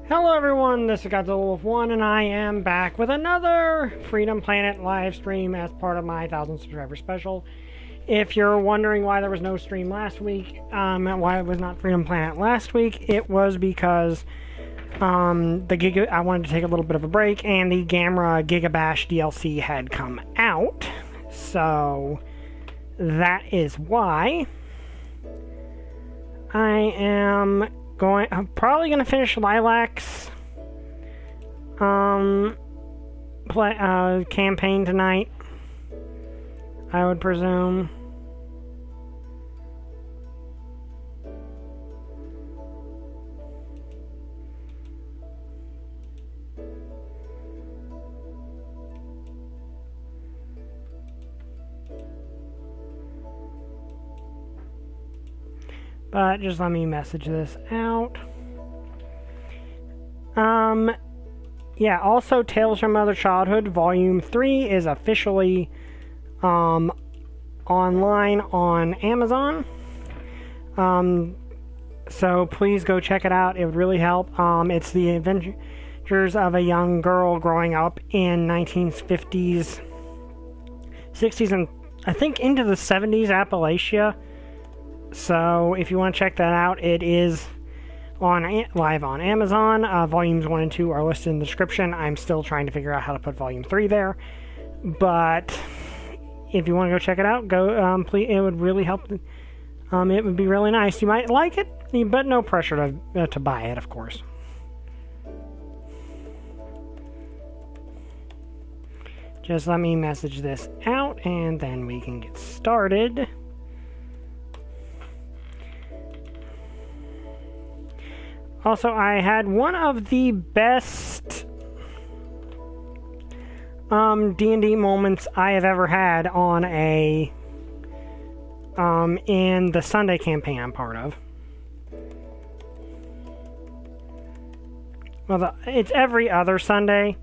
Hello everyone, this is Godzilla Wolf 1 and I am back with another Freedom Planet live stream as part of my 1,000 subscriber special. If you're wondering why there was no stream last week, and why it was not Freedom Planet last week, it was because I wanted to take a little bit of a break and the Gamera Gigabash DLC had come out. So that is why I'm probably going to finish Lilac's campaign tonight, I would presume. But just let me message this out. Yeah, also Tales from Other Childhood Volume 3 is officially online on Amazon. So please go check it out. It would really help. It's the adventures of a young girl growing up in 1950s, 60s, and I think into the 70s Appalachia. So if you want to check that out, it is live on Amazon. Volumes 1 and 2 are listed in the description. I'm still trying to figure out how to put Volume 3 there. But if you want to go check it out, go. Please, it would really help. It would be really nice. You might like it, but no pressure to buy it, of course. Just let me message this out, and then we can get started. Also, I had one of the best D&D moments I have ever had on in the Sunday campaign I'm part of. Well, it's every other Sunday,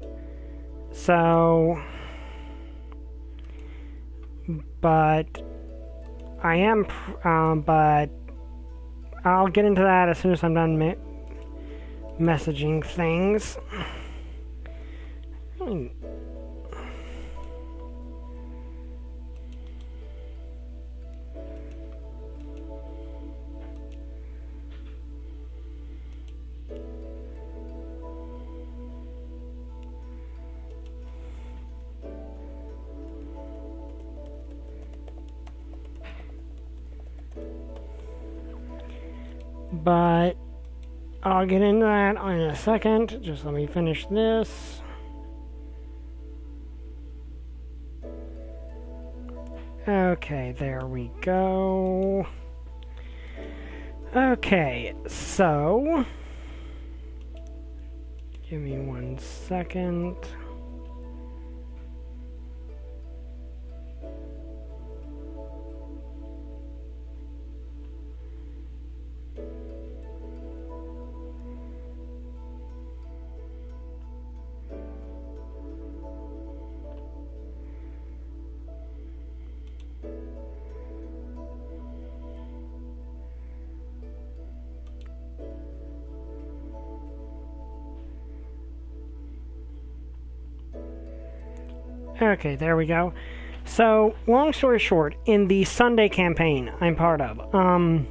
so, but but I'll get into that as soon as I'm done messaging things. But I'll get into that in a second. Just let me finish this. Okay, there we go. Okay, so give me 1 second. Okay, there we go. So, long story short, in the Sunday campaign I'm part of, I'm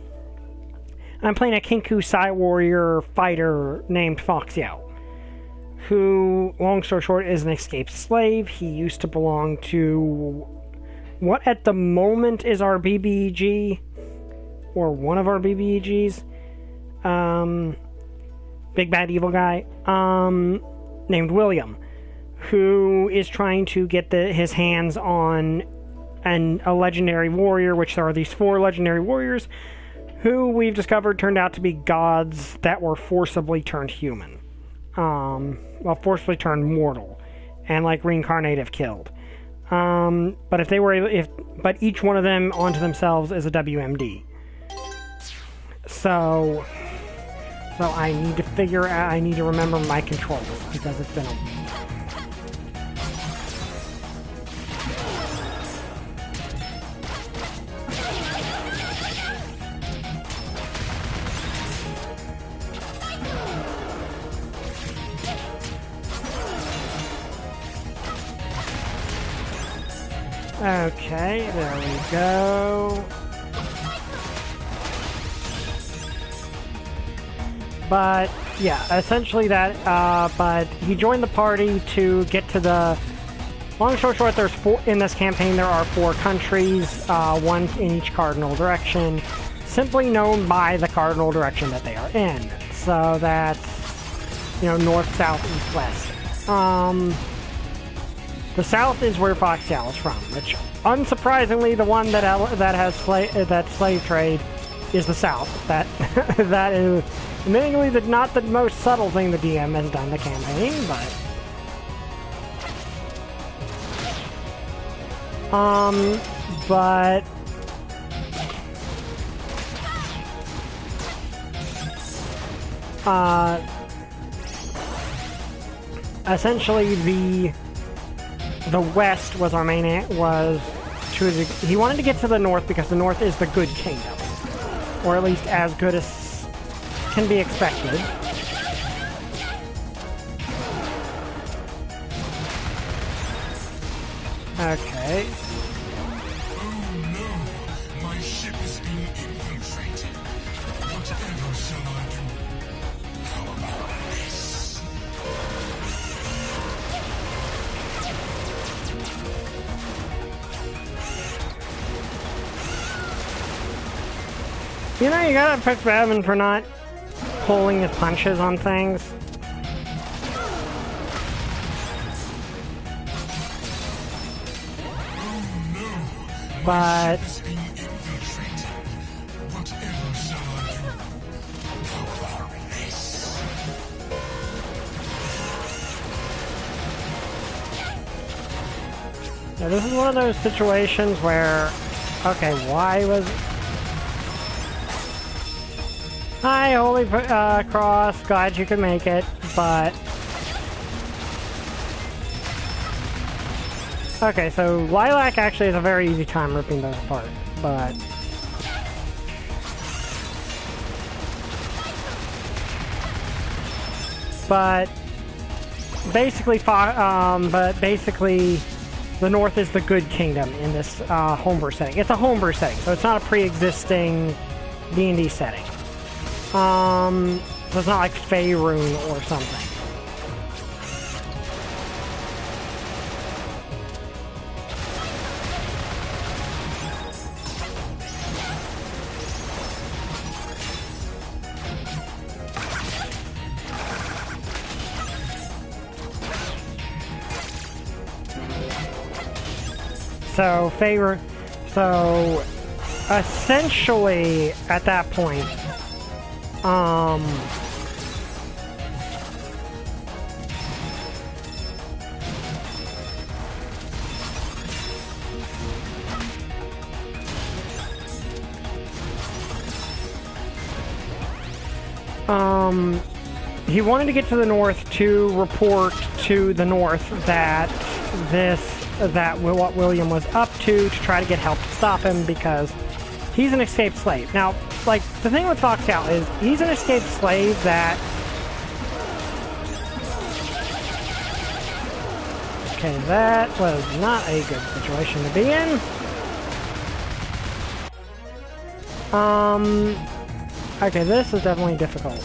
playing a Kinku Sai Warrior fighter named Foxyao, who, long story short, is an escaped slave. He used to belong to what at the moment is our BBEG, or one of our BBEGs, Big Bad Evil Guy, named William, who is trying to get his hands on a legendary warrior, which there are these 4 legendary warriors, who we've discovered turned out to be gods that were forcibly turned human. Well, forcibly turned mortal, and like reincarnate if killed. But but each one of them onto themselves is a WMD. So I need to I need to remember my controls, because it's been a Okay, there we go. But, yeah, essentially that, but he joined the party to get to the... Long story short, there's in this campaign, there are 4 countries, one in each cardinal direction, simply known by the cardinal direction that they are in. So that's, you know, north, south, east, west. The south is where Foxhound is from, which, unsurprisingly, the one that has slave trade is the south. That that is admittingly not the most subtle thing the DM has done in the campaign, but essentially the west was our main he wanted to get to the north because the north is the good kingdom, or at least as good as can be expected. Okay. Oh no, my ship is being infiltrated. Whatever shall I do? How about this? You know, you gotta pick Batman for not pulling his punches on things. But yeah, this is one of those situations where, okay, why was... Hi, Holy Cross, glad you could make it, but... Okay, so Lilac actually has a very easy time ripping those apart, but... But basically, the North is the good kingdom in this homebrew setting. It's a homebrew setting, so it's not a pre-existing D&D setting. So it's not like Faerun or something. So essentially at that point, he wanted to get to the North to report to the North that what William was up to try to get help to stop him, because he's an escaped slave. Now, like, the thing with Foxhound is he's an escaped slave that... Okay, that was not a good situation to be in. Okay, this is definitely difficult.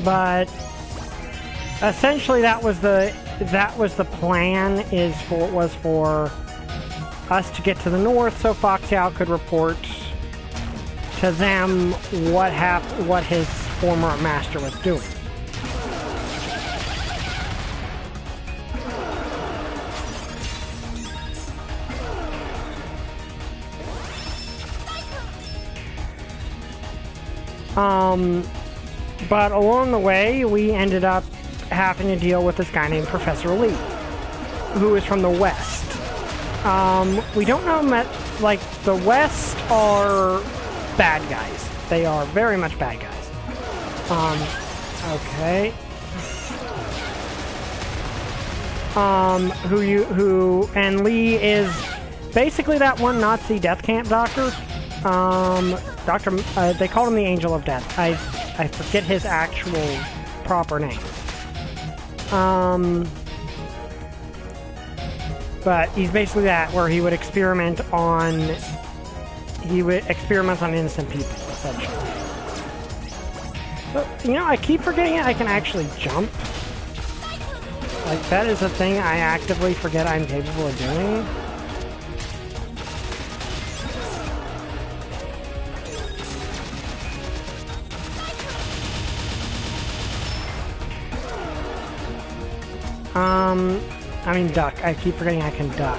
But essentially, that was the plan. Was for us to get to the North, so Foxhound could report to them what his former master was doing. But along the way, we ended up having to deal with this guy named Professor Lee, who is from the West. We don't know, like, the West are bad guys. They are very much bad guys. Okay. And Lee is basically that one Nazi death camp doctor. They called him the Angel of Death. I forget his actual proper name. But he's basically that, where he would experiment on innocent people, essentially. But, you know, I keep forgetting I can actually jump. Like, that is a thing I actively forget I'm capable of doing. I mean duck. I keep forgetting I can duck.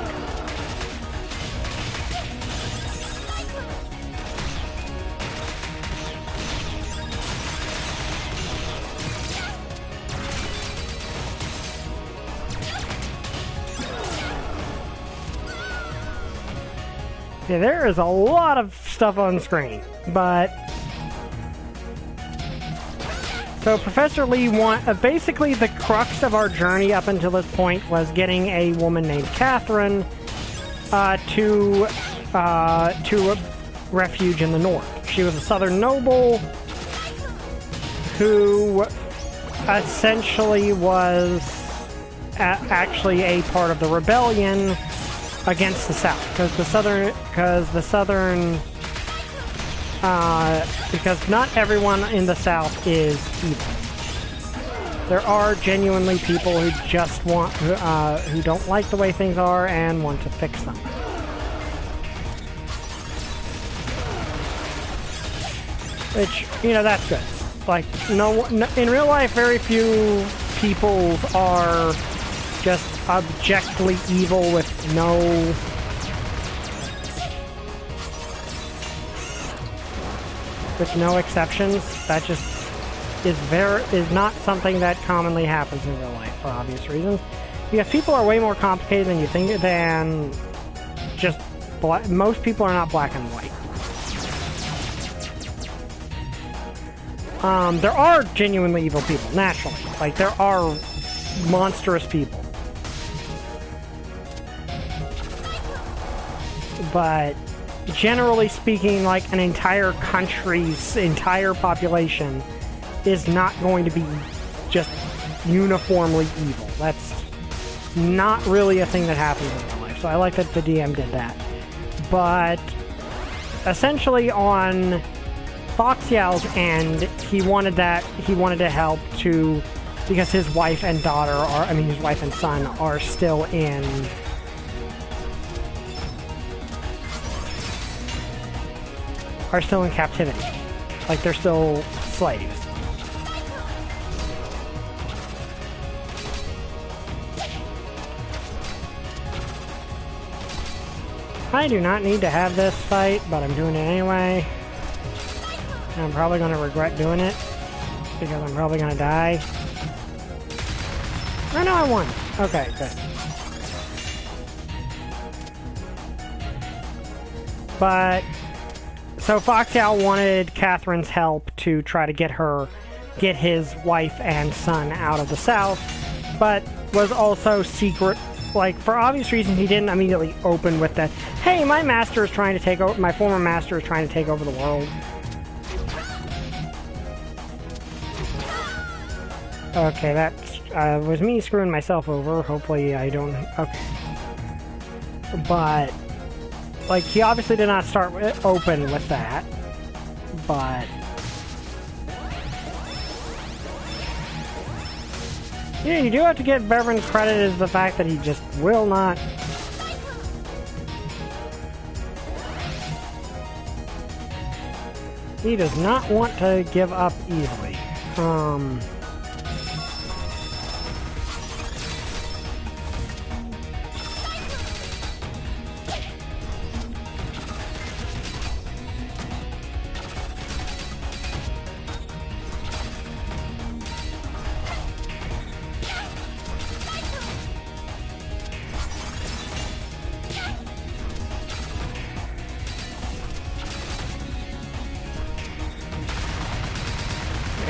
Yeah, there is a lot of stuff on screen, but... So Professor Lee basically the crux of our journey up until this point was getting a woman named Catherine to a refuge in the north. She was a southern noble who essentially was actually a part of the rebellion against the South, because not everyone in the South is evil. There are genuinely people who just who don't like the way things are and want to fix them. Which, you know, that's good. Like, no, in real life, very few people are just objectively evil with no exceptions. That just is not something that commonly happens in real life for obvious reasons. Because people are way more complicated than you think, than just most people are not black and white. There are genuinely evil people, naturally. Like, there are monstrous people. But generally speaking, like, an entire country's entire population is not going to be just uniformly evil. That's not really a thing that happens in real life. So I like that the DM did that. But essentially on Foxiao's end, he wanted to help to, because his wife and his wife and son are still in captivity. Like, they're still slaves. I do not need to have this fight, but I'm doing it anyway. And I'm probably going to regret doing it, because I'm probably going to die. Oh no, I won. Okay, good. But so Foxiao wanted Catherine's help to try to get his wife and son out of the South, but was also secret. Like, for obvious reasons, he didn't immediately open with that, hey, my master is trying to take over, my former master is trying to take over the world. Okay, that was me screwing myself over. Hopefully I don't... Okay. But, like, he obviously did not start open with that. But... yeah, you do have to give Bevan credit as the fact that he just will not... He does not want to give up easily.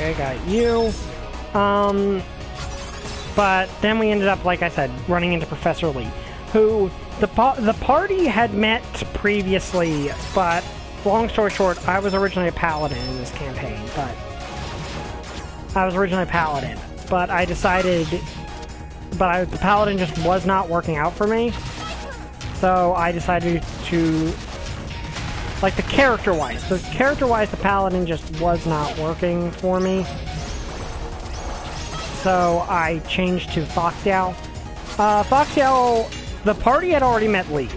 I got you. But then we ended up, like I said, running into Professor Lee, who The party had met previously, but long story short, I was originally a paladin in this campaign, but I decided, the paladin just was not working out for me, so I decided to, like, the character-wise, the paladin just was not working for me, so I changed to Foxyal. Foxyal, the party had already met Lee.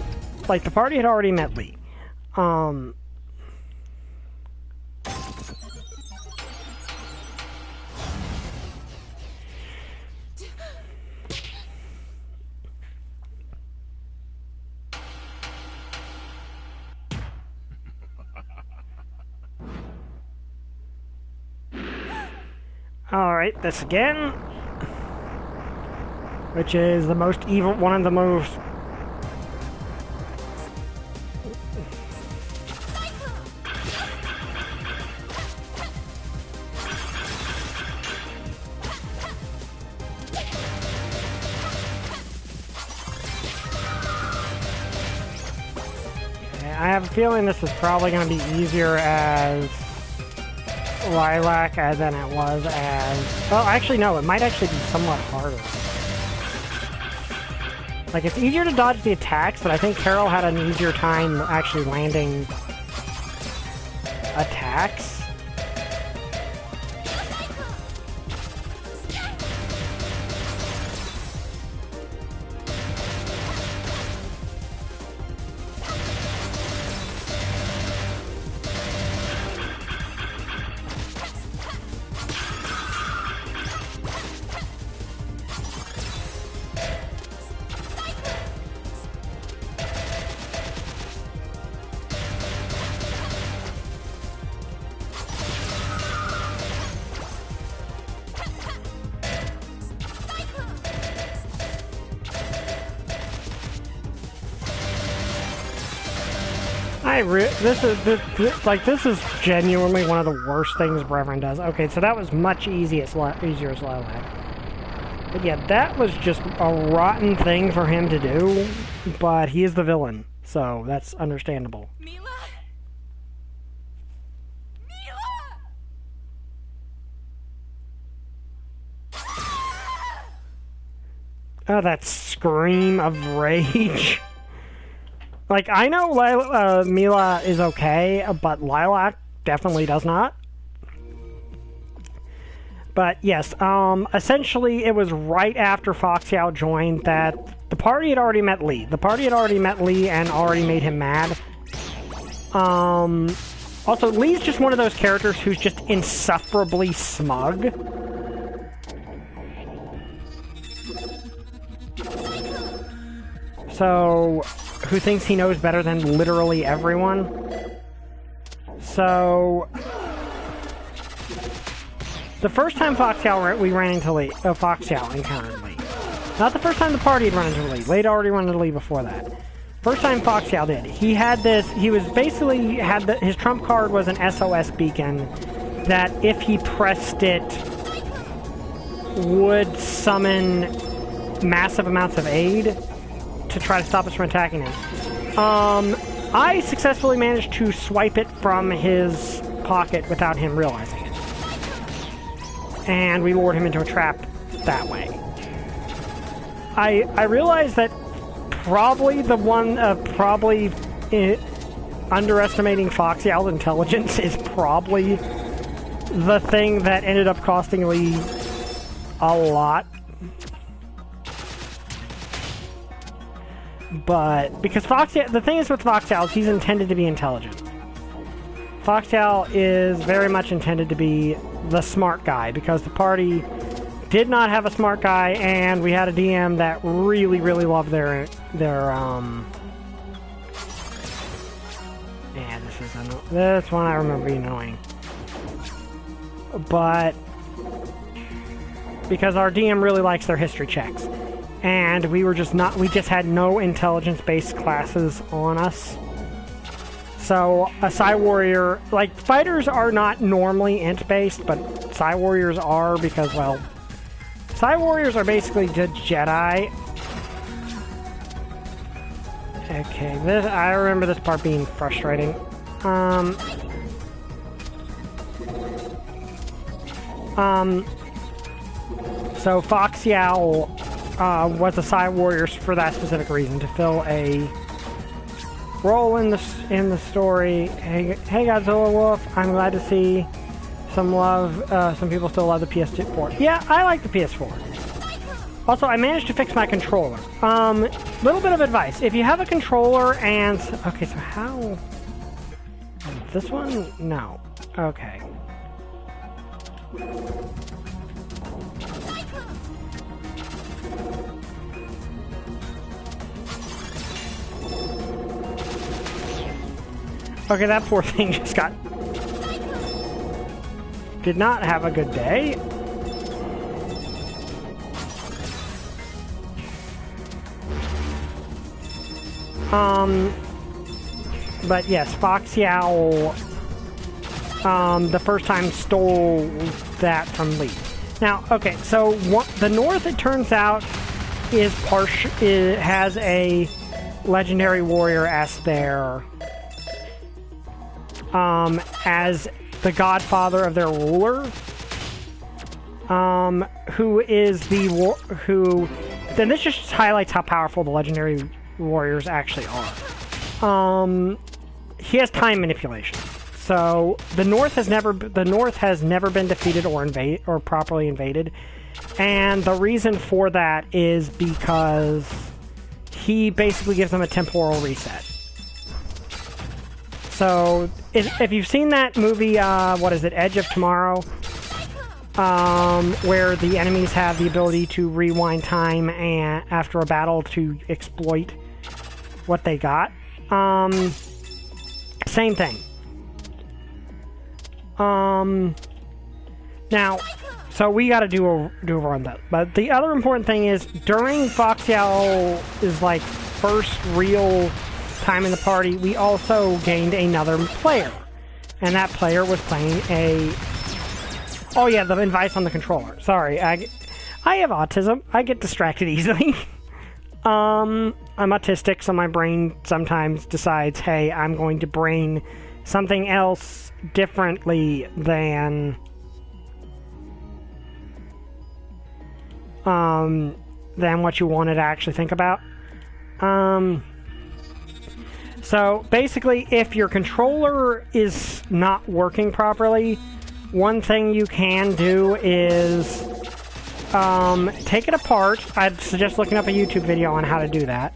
Alright, this again. Which is the most evil, one of the most... I have a feeling this is probably going to be easier as Lilac than it was as... Well, actually, no, it might actually be somewhat harder. Like, it's easier to dodge the attacks, but I think Carol had an easier time actually landing attacks. This is genuinely one of the worst things Brevin does. Okay, so that was much easier as Lilac. But yeah, that was just a rotten thing for him to do, but he is the villain, so that's understandable. Mila? Oh, that scream of rage. Like, I know Mila is okay, but Lilac definitely does not. But yes, essentially it was right after Foxyal joined that the party had already met Lee. The party had already met Lee and already made him mad. Also, Lee's just one of those characters who's just insufferably smug. So, who thinks he knows better than literally everyone. So, the first time we ran into Lee, Foxyal encountered Lee. Not the first time the party had run into Lee. Lee had already run into Lee before that. First time Foxyal did. He had this, he was basically, his trump card was an SOS beacon that if he pressed it, would summon massive amounts of aid to try to stop us from attacking him. I successfully managed to swipe it from his pocket without him realizing it. And we lured him into a trap that way. I realized that probably underestimating Foxyal's intelligence is probably the thing that ended up costing Lee a lot. But, because Foxyal, the thing is with Foxyal is he's intended to be intelligent. Foxyal is very much intended to be the smart guy, because the party did not have a smart guy, and we had a DM that really, really loved their yeah, this one I remember being annoying. But, because our DM really likes their history checks. And we just had no intelligence-based classes on us. So, a Psy Warrior, like, fighters are not normally int-based, but Psy Warriors are because, well, Psy Warriors are basically just Jedi. Okay, this I remember this part being frustrating. So Fox Yowl was assigned warriors for that specific reason, to fill a role in the story. Hey Godzilla Wolf, I'm glad to see some love. Some people still love the PS4. Yeah, I like the PS4. Also, I managed to fix my controller. Little bit of advice: if you have a controller and okay, so how this one? No. Okay. Okay, that poor thing just did not have a good day. But yes, Fox Yowl, the first time stole that from Lee. Now, okay, so the North, it turns out, has a legendary warrior as their, as the godfather of their ruler, then this just highlights how powerful the legendary warriors actually are. He has time manipulation. So the North has never been defeated or properly invaded, and the reason for that is because he basically gives them a temporal reset. So if you've seen that movie, what is it, Edge of Tomorrow, where the enemies have the ability to rewind time and after a battle to exploit what they got, same thing. Now, so we got to do a run though. But the other important thing is during Fox Yowl's like first real time in the party, we also gained another player, and that player was playing oh yeah, the advice on the controller. Sorry, I have autism. I get distracted easily. I'm autistic, so my brain sometimes decides, hey, I'm going to brain something else differently than what you wanted to actually think about. So basically, if your controller is not working properly, one thing you can do is take it apart. I'd suggest looking up a YouTube video on how to do that.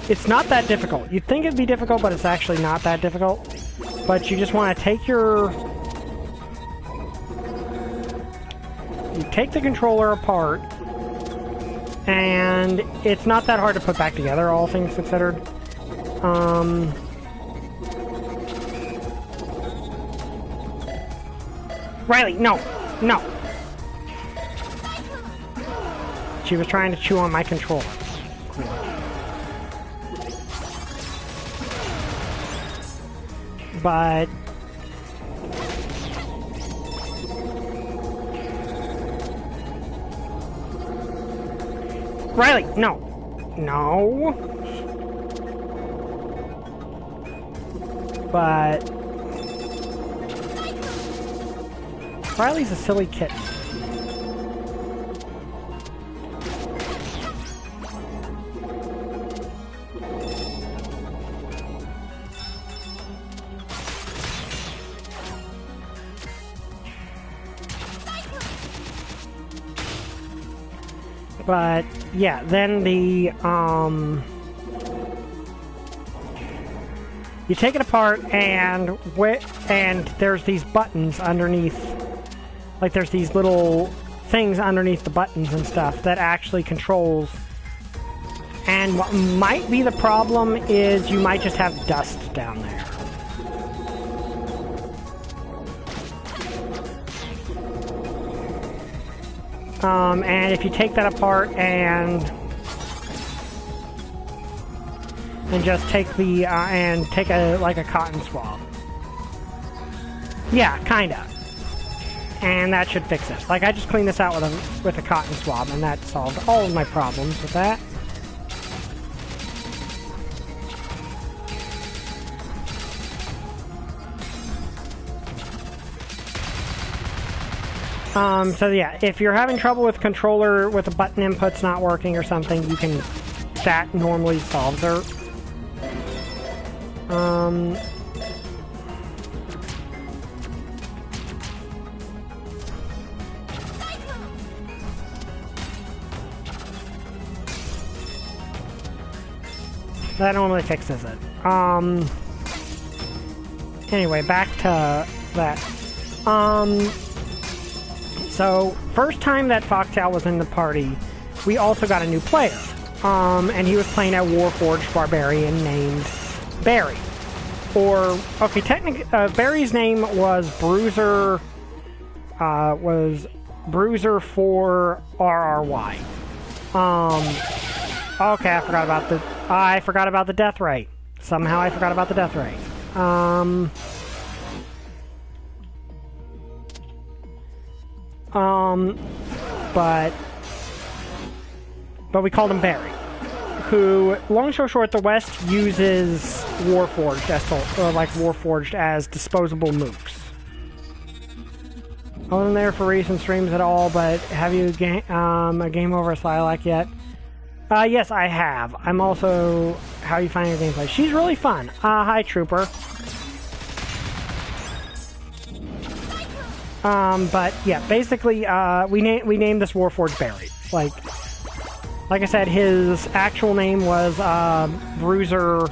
It's not that difficult. You'd think it'd be difficult, but it's actually not that difficult. But you just want to take the controller apart, and it's not that hard to put back together, all things considered. Riley, no! No! She was trying to chew on my controller. But Riley, no. No. But Riley's a silly kitten. But yeah, then you take it apart, and there's these buttons underneath. Like there's these little things underneath the buttons and stuff that actually controls. And what might be the problem is you might just have dust down there. And if you take that apart and just take like a cotton swab. Yeah, kinda. And that should fix it. Like I just cleaned this out with a cotton swab, and that solved all of my problems with that. So yeah, if you're having trouble with controller with the button inputs not working or something, you can... That normally solves her. That normally fixes it. Anyway, back to that. So, first time that Foxtail was in the party, we also got a new player. And he was playing a Warforged Barbarian named Barry. Or, okay, technically, Barry's name was Bruiser, for RRY. Okay, I forgot about the death rate. Somehow I forgot about the death rate. But we called him Barry, who, long story short, the West uses Warforged as disposable moves. I wasn't there for recent streams at all, but have you a game over Lilac yet? Yes, I have. I'm also... How you find your gameplay? She's really fun. Hi, Trooper. But yeah, basically, we named this Warforged Barry. Like I said, his actual name was Bruiser.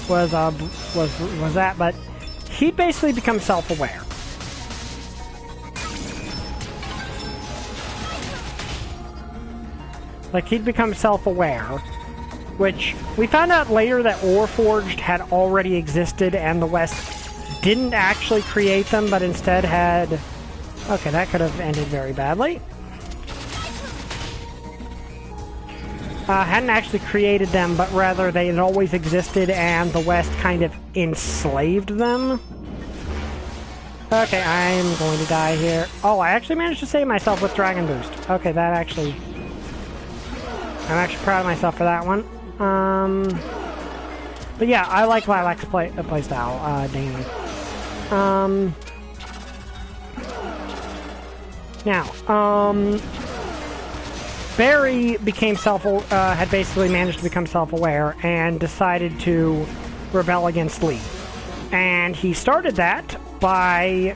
Was that? But he basically becomes self-aware. He'd become self-aware, which we found out later that Warforged had already existed and the West didn't actually create them, but instead had... Okay, that could have ended very badly. Hadn't actually created them, but rather they had always existed and the West kind of enslaved them. Okay, I'm going to die here. Oh, I actually managed to save myself with Dragon Boost. Okay, that actually... I'm actually proud of myself for that one. But yeah, I like Lilac's playstyle, Dana. Now, Barry became had basically managed to become self-aware and decided to rebel against Lee. And he started that by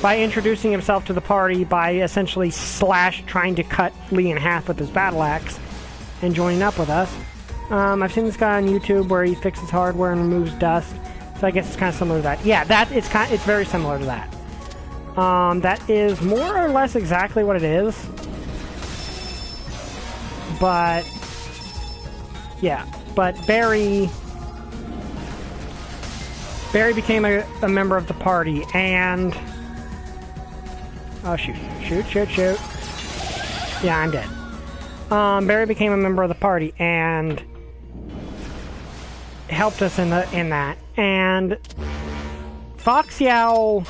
introducing himself to the party by essentially trying to cut Lee in half with his battle axe and joining up with us. I've seen this guy on YouTube where he fixes hardware and removes dust, so I guess it's kind of similar to that. Yeah, it's very similar to that. That is more or less exactly what it is. But yeah, but Barry became a member of the party, and oh, shoot. Yeah, I'm dead. Barry became a member of the party and helped us in that. And Fox Yao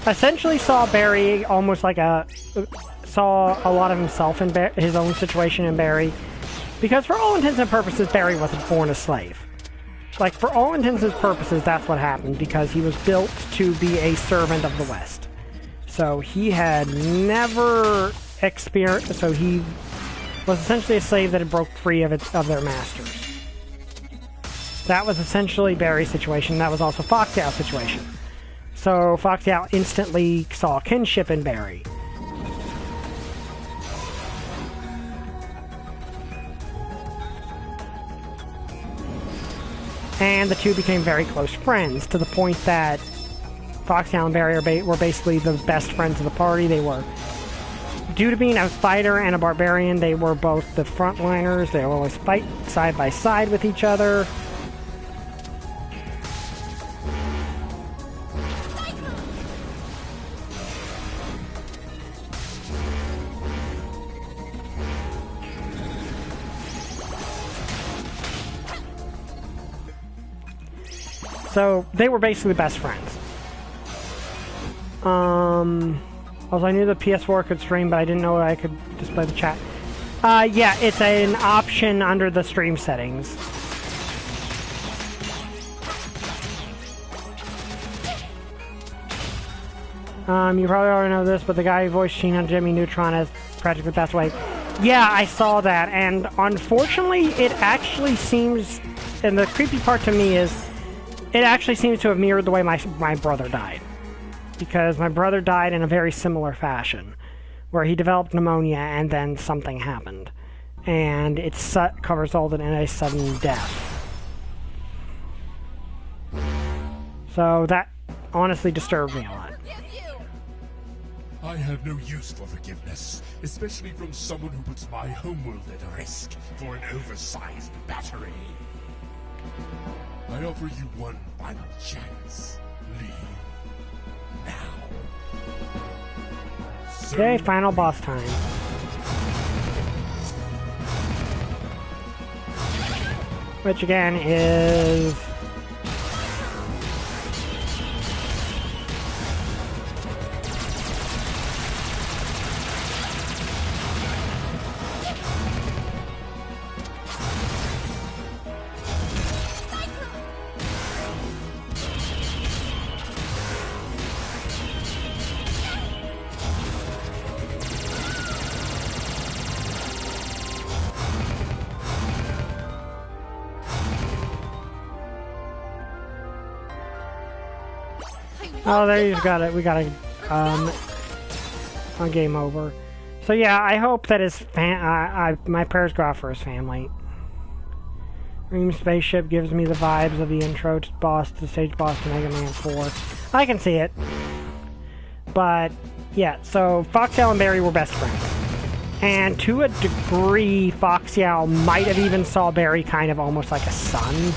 essentially saw Barry almost like saw a lot of himself in his own situation in Barry, because for all intents and purposes, Barry wasn't born a slave. For all intents and purposes, that's what happened, because he was built to be a servant of the West. So he had never experienced... So he was essentially a slave that had broke free of their masters. That was essentially Barry's situation. That was also Fox Yao's situation. So Fox Yao instantly saw kinship in Barry. And the two became very close friends, to the point that Fox Yao and Barry were basically the best friends of the party. They were, due to being a fighter and a barbarian, they were both the frontliners. They would always fight side by side with each other. So they were basically best friends. Also, I knew the PS4 could stream, but I didn't know I could display the chat. Yeah, it's an option under the stream settings. You probably already know this, but the guy who voiced Sheena Jimmy Neutron has practically passed away. Yeah, I saw that, and unfortunately, it actually seems, and the creepy part to me is, it actually seems to have mirrored the way my brother died. Because my brother died in a very similar fashion, where he developed pneumonia and then something happened. And it covers all in a sudden death. So that honestly disturbed me a lot. I have no use for forgiveness, especially from someone who puts my homeworld at risk for an oversized battery. I offer you one final chance. Leave now. Okay, final boss time. Which again is... Oh, there you got it. We got a game over. So yeah, I hope that his my prayers go out for his family. Ream Spaceship gives me the vibes of the intro to the stage boss to Mega Man 4. I can see it. But yeah, so Foxyal and Barry were best friends. And to a degree, Foxyal might have even saw Barry kind of almost like a son.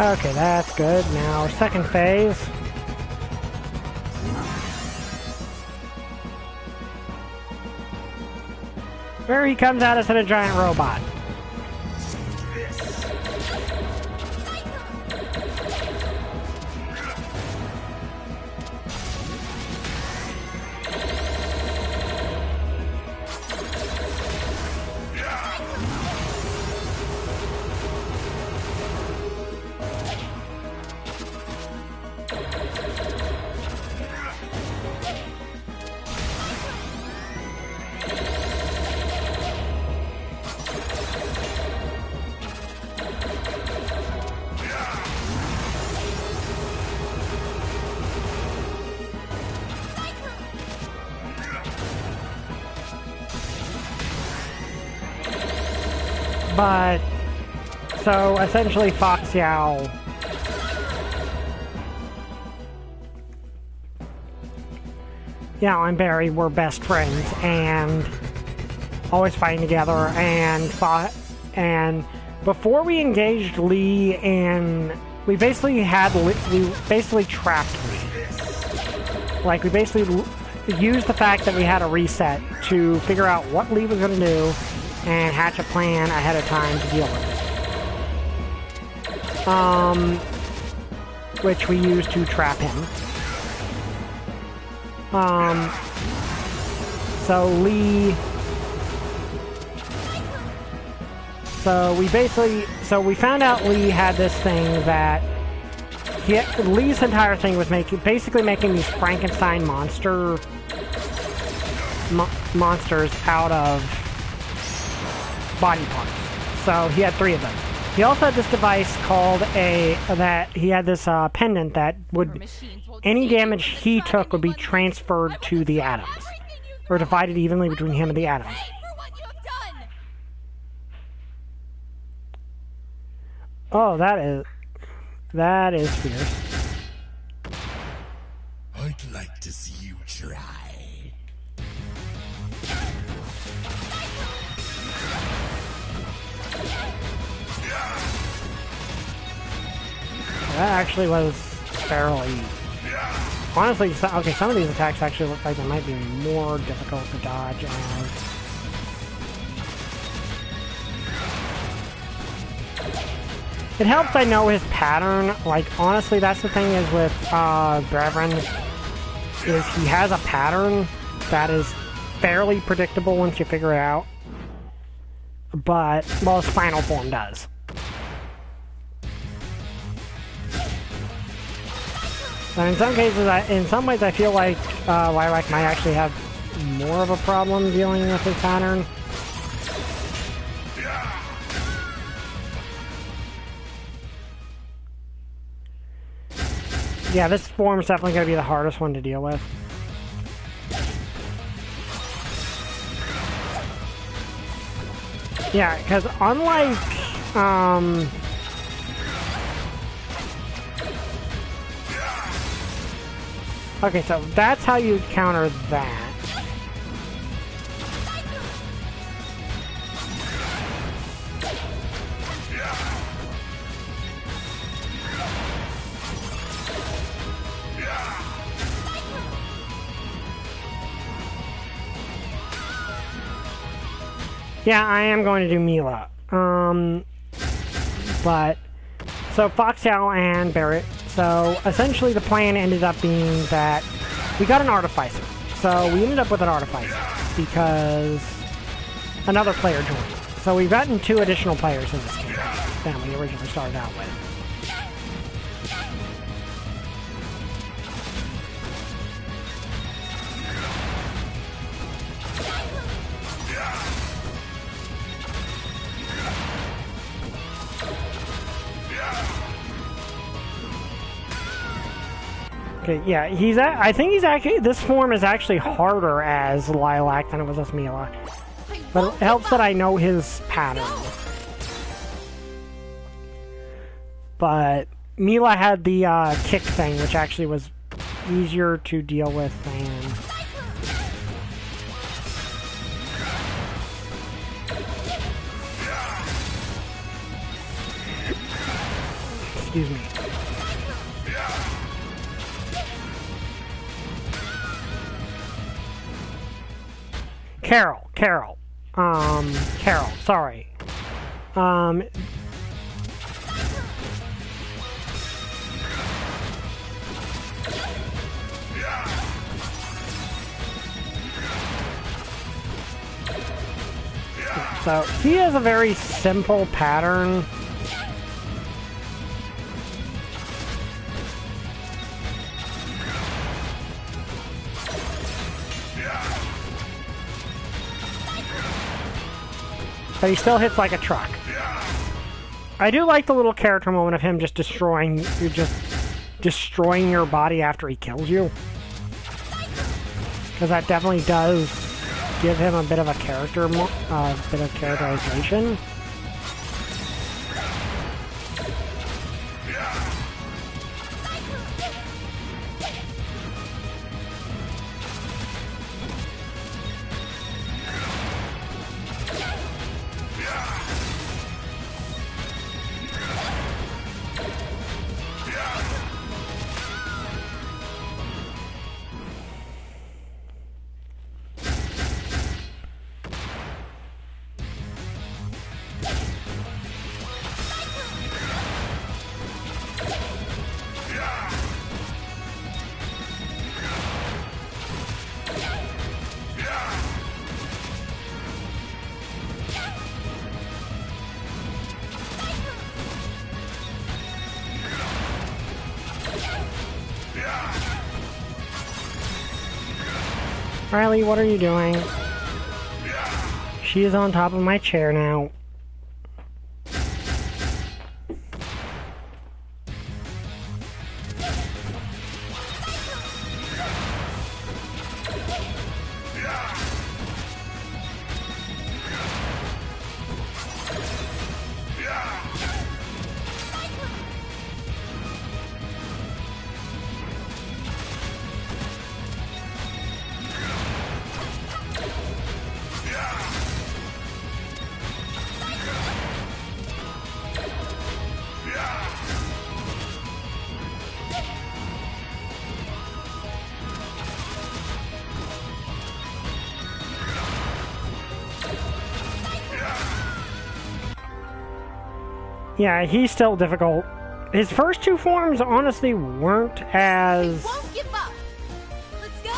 Okay, that's good. Now, second phase. Where he comes at us in a giant robot. But, so essentially Foxyal and Barry were best friends and always fighting together and fought. And before we engaged Lee, and we basically trapped Lee. Like, we basically used the fact that we had a reset to figure out what Lee was going to do and hatch a plan ahead of time to deal with it. Which we used to trap him. So Lee... So we found out Lee had this thing that... Lee's entire thing was basically making these Frankenstein monsters out of body parts. So he had 3 of them. He also had this device called he had this pendant that would, any damage he took would be transferred to the atoms, or divided evenly between him and the atoms. Oh, that is fierce. like to see you try. That actually was fairly... Honestly, okay, some of these attacks actually look like they might be more difficult to dodge as... It helps I know his pattern. Like, honestly, that's the thing is with Brevin, is he has a pattern that is fairly predictable once you figure it out. But, well, his final form does. But in some cases, in some ways, I feel like Lilac might actually have more of a problem dealing with his pattern. Yeah, this form is definitely going to be the hardest one to deal with. Yeah, because unlike... Okay, so that's how you counter that. Yeah, I am going to do Mila. But... So, Foxtail and Barrett. So, essentially the plan ended up being that we got an Artificer. So, we ended up with an Artificer because another player joined. So, we've gotten 2 additional players in this game than we originally started out with. Okay, yeah, I think he's actually, this form is actually harder as Lilac than it was as Mila. But it helps that I know his pattern. But Mila had the kick thing, which actually was easier to deal with than... Excuse me. Carol, sorry. So, he has a very simple pattern. But he still hits like a truck. I do like the little character moment of him just destroying your body after he kills you. Because that definitely does give him a bit of a characterization. Riley, what are you doing? She is on top of my chair now. Yeah, he's still difficult. His first two forms honestly weren't as... I won't give up. Let's go.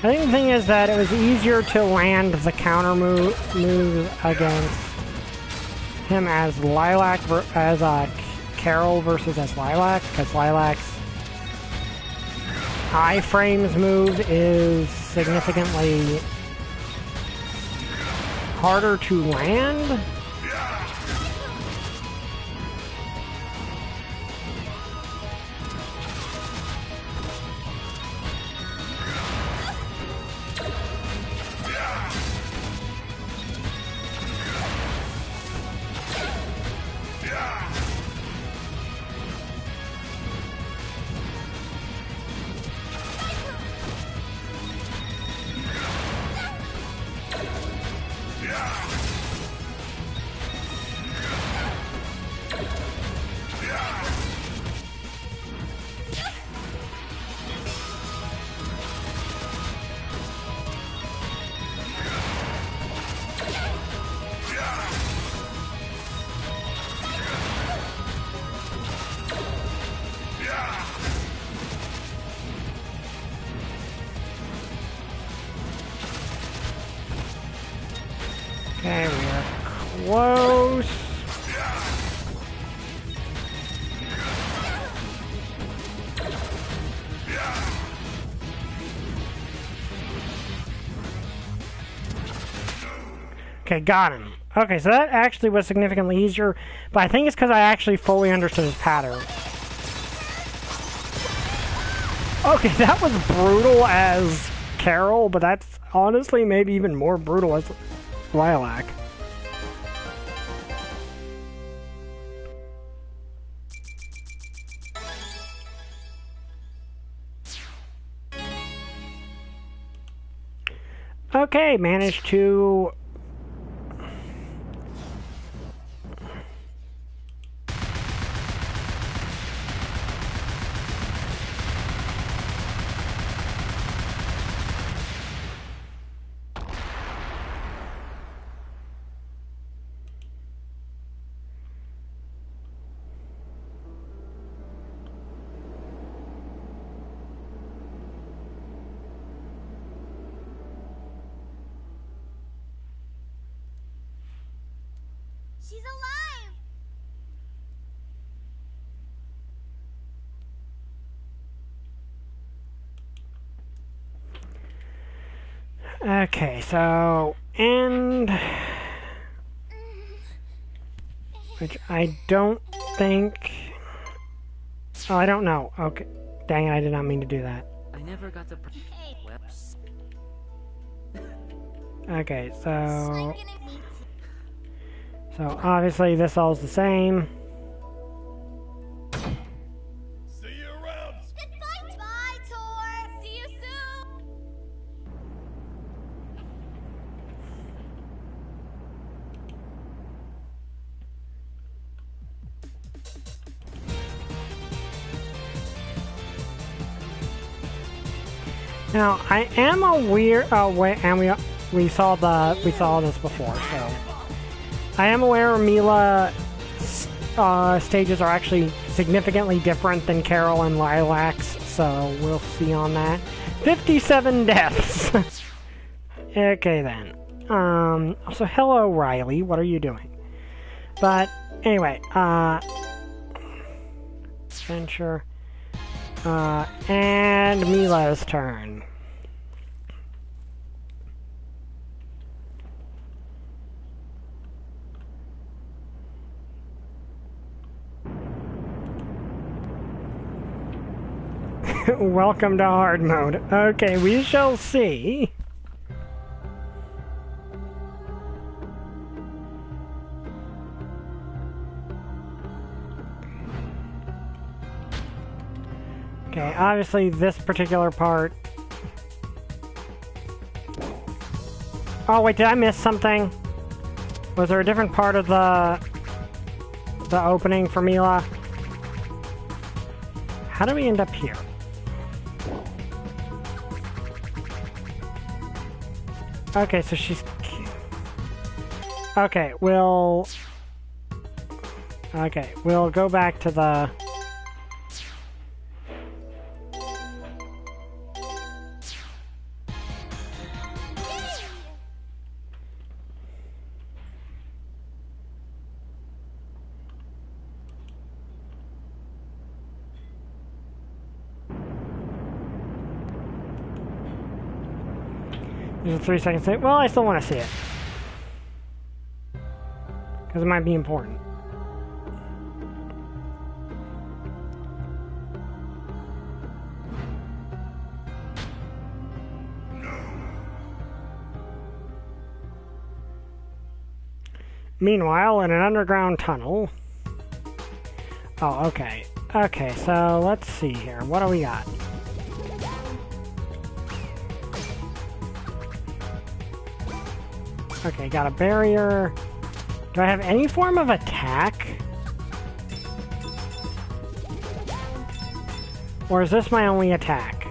I think the thing is that it was easier to land the counter move against him as Lilac, as Carol versus as Lilac, because Lilac's iframes move is significantly harder to land. Okay, we are close. Okay, got him. Okay, so that actually was significantly easier, but I think it's because I actually fully understood his pattern. Okay, that was brutal as Carol, but that's honestly maybe even more brutal as Lilac. Okay, managed to... She's alive! Okay, so... and... which I don't think... oh, I don't know. Okay. Dang it, I did not mean to do that. I never got to... Hey. Whoops. Okay, so... I'm gonna eat. so obviously this all's the same. See you around. Goodbye, bye, Tor. See you soon. Now I am aware. Oh wait, and we saw this before. So I am aware Mila stages are actually significantly different than Carol and Lilac's. So we'll see on that. 57 deaths. Okay then. So hello Riley, what are you doing? But anyway, adventure. And Mila's turn. Welcome to hard mode. Okay, we shall see. Okay, obviously this particular part... oh wait, did I miss something? Was there a different part of the the opening for Mila. How do we end up here? Okay, so she's... Okay, we'll go back to the... There's a 3-second save. Well, I still want to see it. Because it might be important. Meanwhile, in an underground tunnel... Oh, okay. Okay, so let's see here. What do we got? Okay, got a barrier. Do I have any form of attack? Or is this my only attack?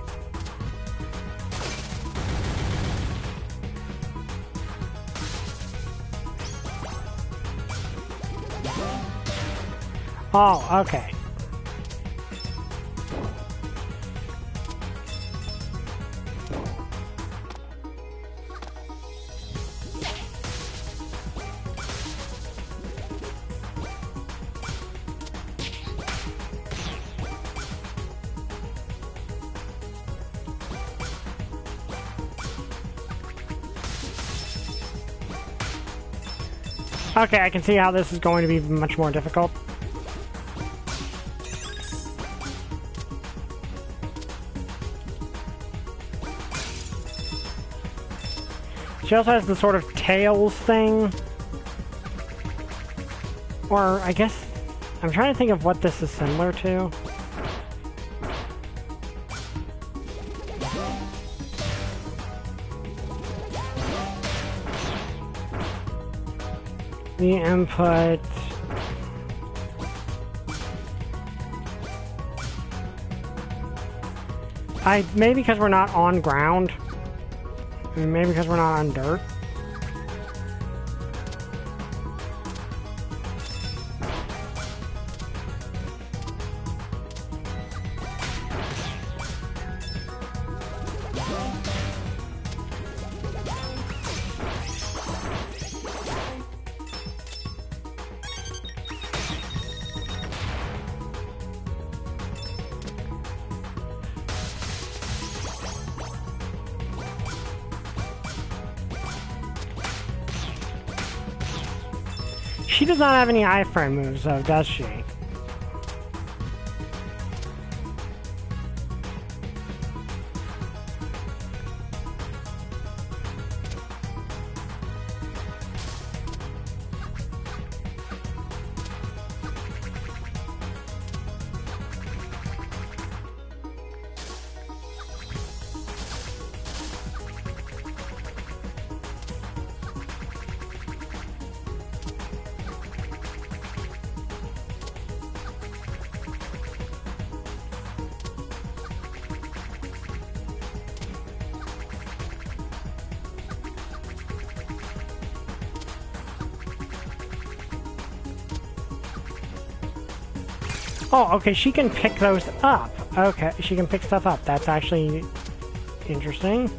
Oh, okay. Okay, I can see how this is going to be much more difficult. She also has the sort of tails thing. Or, I guess... I'm trying to think of what this is similar to. The input... Maybe because we're not on ground. I mean, maybe because we're not on dirt. She does not have any iframe moves, though, does she? Oh, okay, she can pick those up. Okay, she can pick stuff up. That's actually interesting.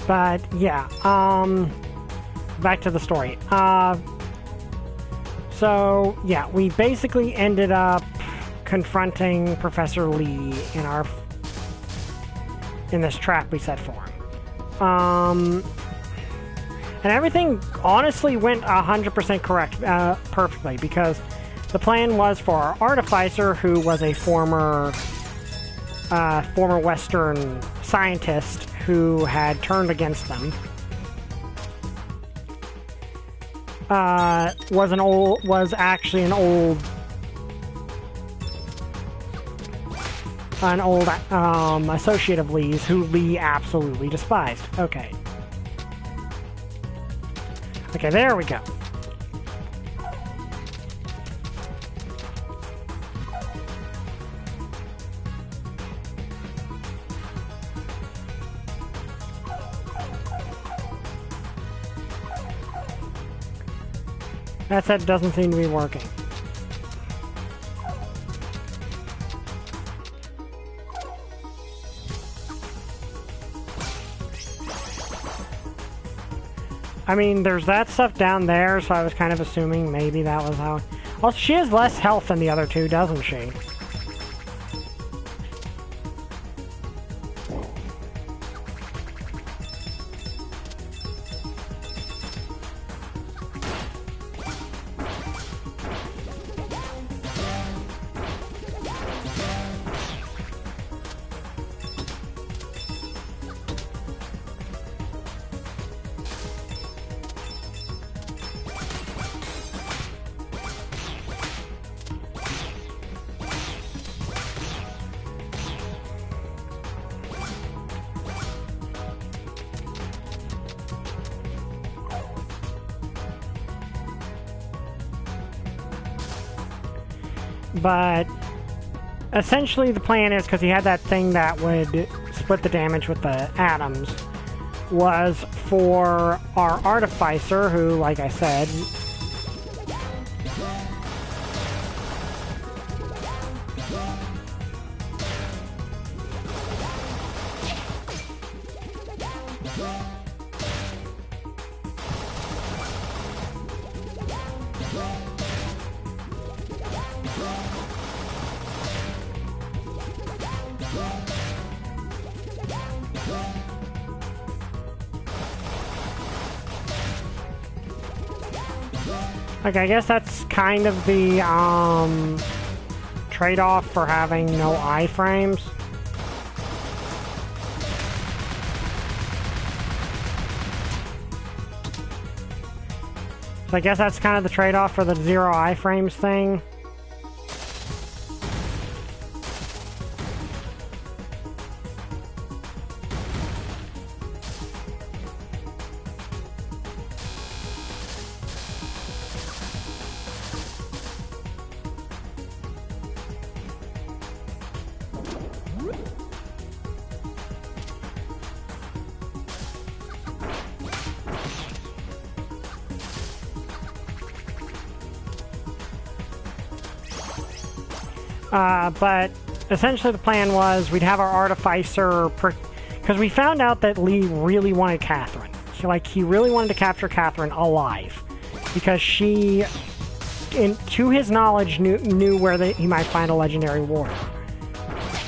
But, yeah, back to the story. So, yeah, we basically ended up confronting Professor Lee in this trap we set for him. And everything honestly went 100% correct, perfectly, because the plan was for our artificer, who was a former Western scientist who had turned against them, was actually an old an old associate of Lee's who Lee absolutely despised. Okay. Okay, there we go. That set doesn't seem to be working. I mean, there's that stuff down there, so I was kind of assuming maybe that was how... Well, she has less health than the other two, doesn't she? But essentially the plan is, because he had that thing that would split the damage with the atoms, was for our Artificer, who, like I said, like, I guess that's kind of the trade-off for having no iframes. So I guess that's kind of the trade-off for the zero iframes thing. But essentially the plan was we'd have our Artificer, because we found out that Lee really wanted Catherine. He really wanted to capture Catherine alive, because she, to his knowledge, knew where he might find a legendary warrior,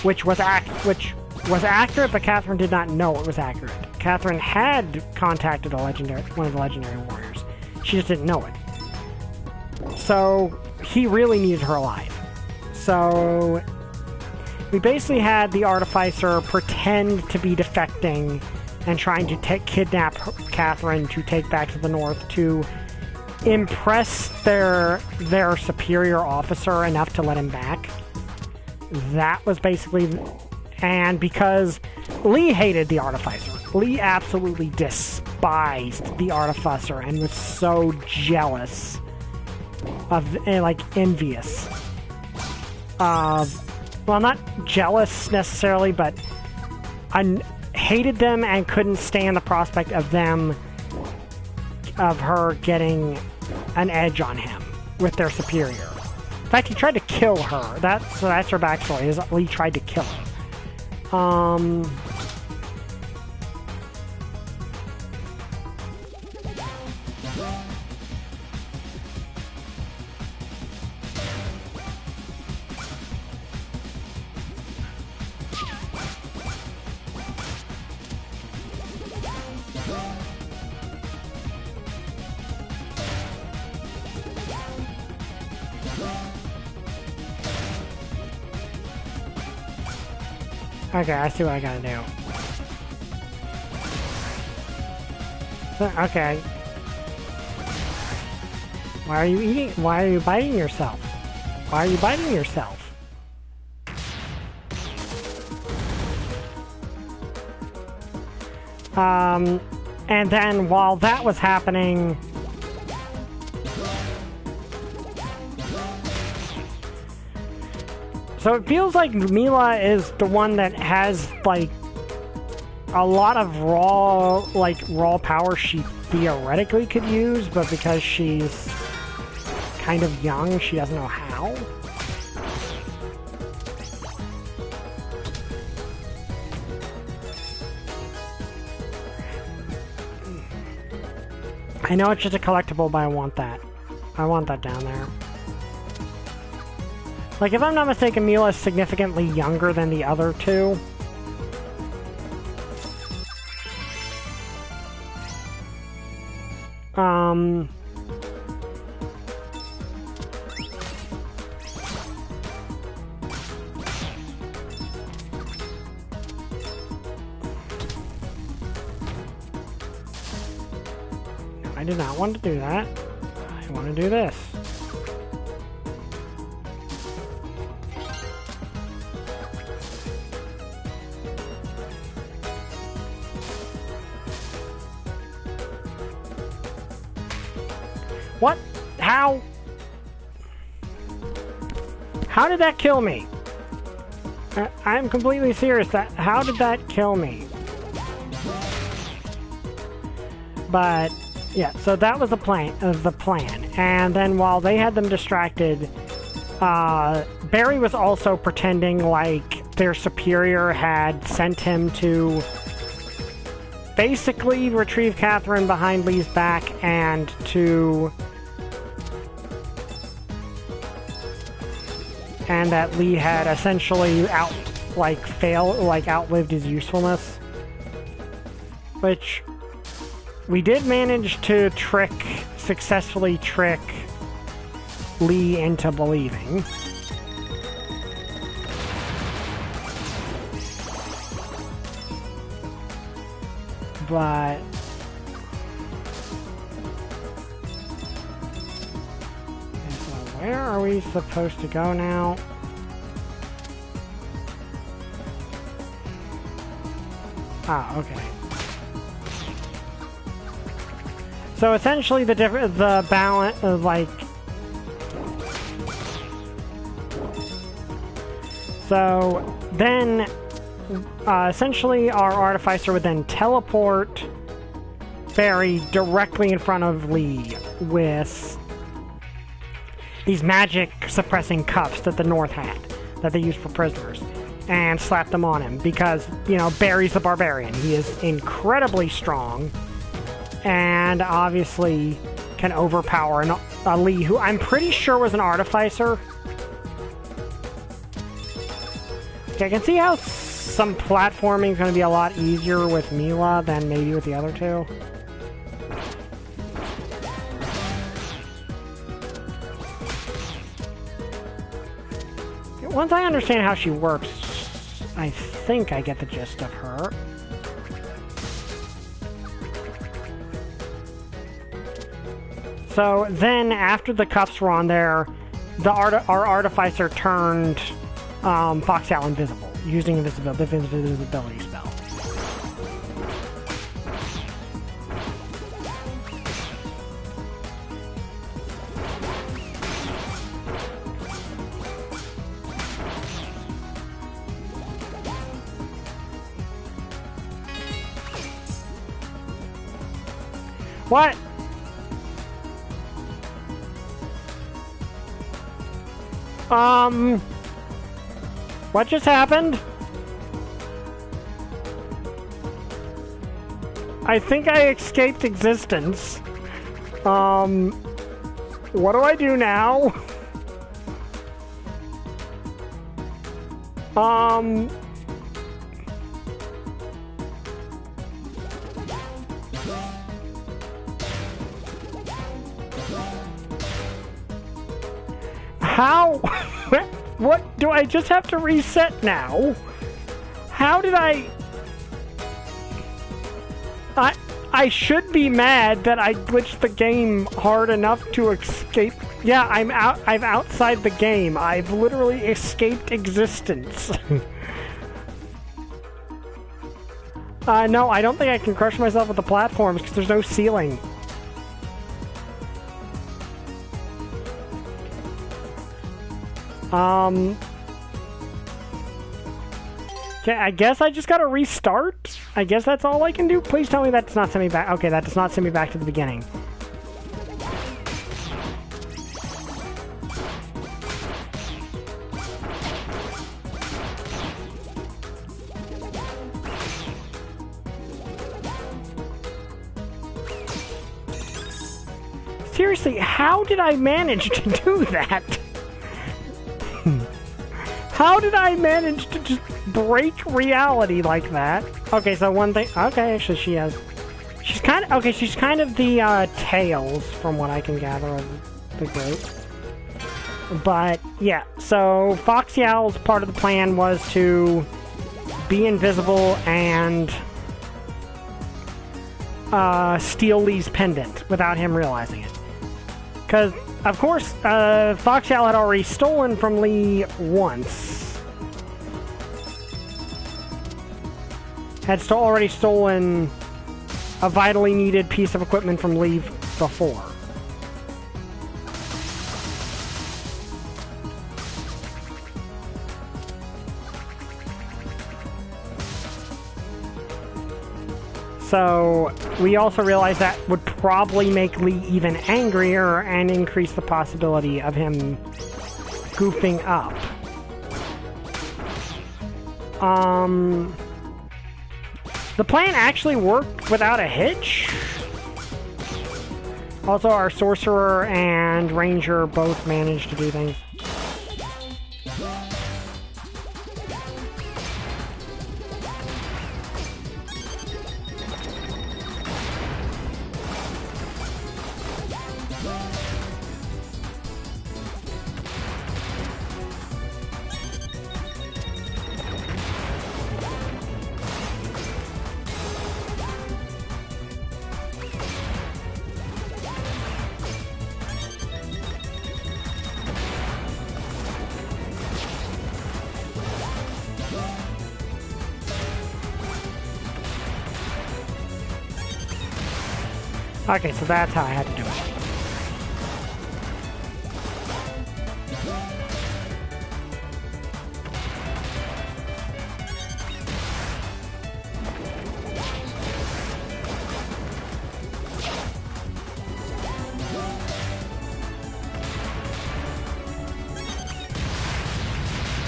which was accurate, but Catherine did not know it was accurate. Catherine had contacted one of the legendary warriors. She just didn't know it. So he really needed her alive. So we basically had the Artificer pretend to be defecting and trying to kidnap Catherine to take back to the north to impress their superior officer enough to let him back. That was basically... And because Lee hated the Artificer. Lee absolutely despised the Artificer and was so jealous of, envious. Well, not jealous necessarily, but hated them and couldn't stand the prospect of her getting an edge on him with their superior. In fact, he tried to kill her. That's her backstory, is Lee tried to kill her. Okay, I see what I gotta do. Okay. Why are you eating? Why are you biting yourself? Why are you biting yourself? And then while that was happening, so it feels like Mila is the one that has like a lot of raw power she theoretically could use, but because she's kind of young, she doesn't know how. I know it's just a collectible, but I want that. I want that down there. Like, if I'm not mistaken, Mila is significantly younger than the other two. I did not want to do that. I want to do this. What? How? How did that kill me? I'm completely serious. How did that kill me? But yeah, so that was the plan. And then while they had them distracted, Barry was also pretending like their superior had sent him to basically retrieve Catherine behind Lee's back and that Lee had essentially outlived his usefulness, which we did manage to successfully trick Lee into believing. But so where are we supposed to go now? Ah, okay. So essentially the balance of so then essentially our Artificer would then teleport Barry directly in front of Lee with these magic suppressing cuffs that the North had, that they used for prisoners, and slap them on him because, you know, Barry's the barbarian. He is incredibly strong and obviously can overpower a Lee, who I'm pretty sure was an Artificer. Okay, I can see how some platforming is going to be a lot easier with Mila than maybe with the other two. Once I understand how she works, I think I get the gist of her. So then, after the cuffs were on there, our Artificer turned Foxowl invisible, using the invisibility spell. What? What just happened? I think I escaped existence. What do I do now? How? What? Do I just have to reset now? How did I I should be mad that I glitched the game hard enough to escape. Yeah, I'm outside the game. I've literally escaped existence. No, I don't think I can crush myself with the platforms because there's no ceiling. Okay, I guess I just gotta restart? I guess that's all I can do? Please tell me that does not send me back. Okay, that does not send me back to the beginning. Seriously, how did I manage to do that? How did I manage to just break reality like that? Okay, so one thing... Okay, actually she has... She's kind of... Okay, she's kind of the, Tails, from what I can gather of the group. But, yeah, so Foxy Owl's part of the plan was to be invisible and... steal Lee's pendant without him realizing it. Because, of course, Foxy Owl had already stolen from Lee once. Had already stolen a vitally needed piece of equipment from Lee before. So, we also realized that would probably make Lee even angrier and increase the possibility of him goofing up. The plan actually worked without a hitch. Also, our Sorcerer and Ranger both managed to do things. Okay, so that's how I had to do it.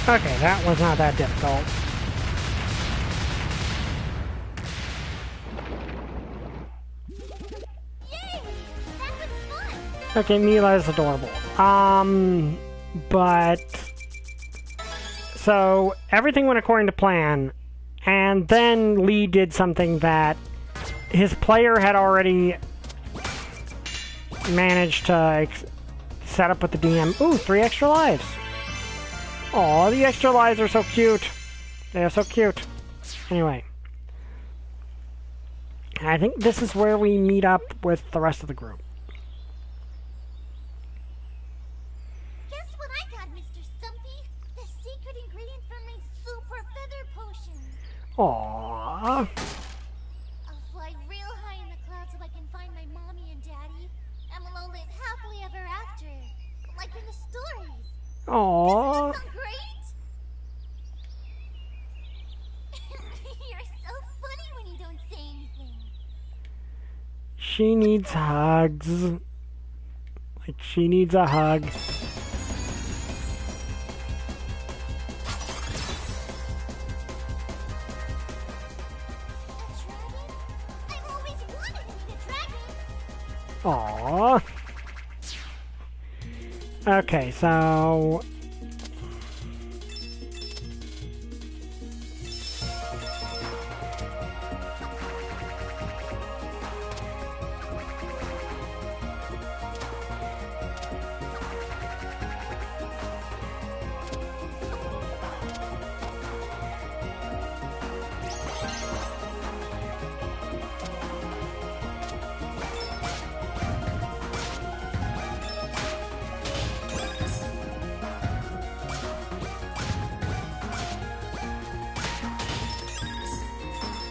Okay, that was not that difficult. Okay, Mila is adorable. But... So, everything went according to plan, and then Lee did something that his player had already managed to set up with the DM. Ooh, 3 extra lives! Aw, the extra lives are so cute! They are so cute. Anyway. I think this is where we meet up with the rest of the group. Aww. I'll fly real high in the clouds so I can find my mommy and daddy, and we'll all live happily ever after, like in the stories. Aww. Doesn't that sound great? You're so funny when you don't say anything. She needs hugs. Like, she needs a hug. Aww. Okay, so...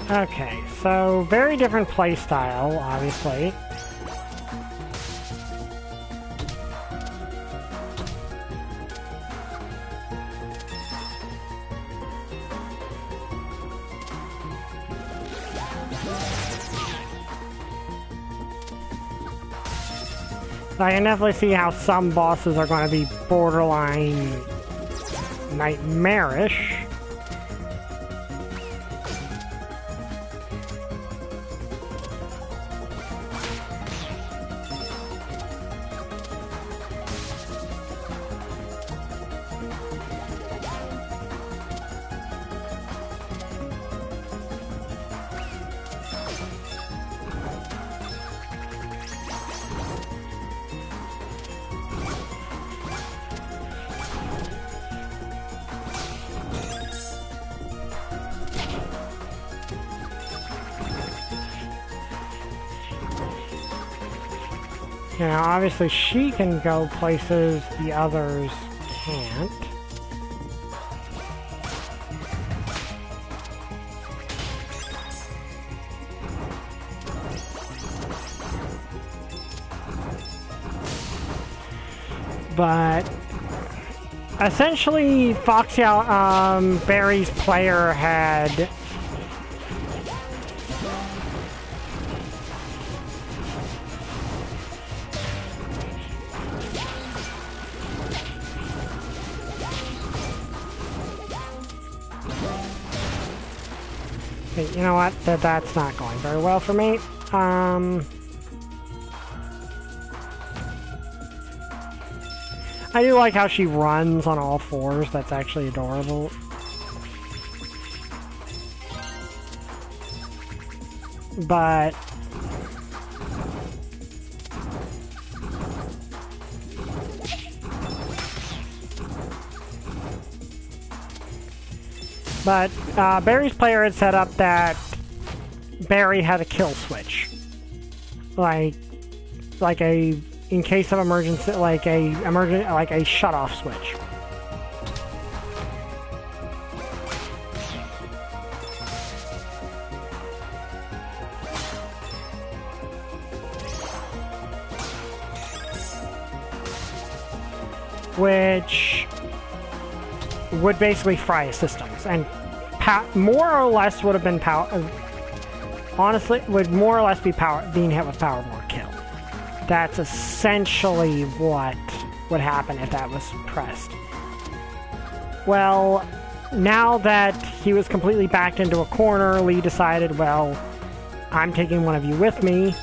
Okay, so very different play style, obviously. I can definitely see how some bosses are going to be borderline nightmarish. Now, obviously, she can go places the others can't. But essentially, Foxy Barry's player had you know what? That's not going very well for me. I do like how she runs on all fours. That's actually adorable. But Barry's player had set up that Barry had a kill switch, like a in case of emergency, like a shut-off switch. Which would basically fry systems, and more or less would have been honestly, would more or less be being hit with power board kill. That's essentially what would happen if that was pressed. Well, now that he was completely backed into a corner, Lee decided, well, I'm taking one of you with me,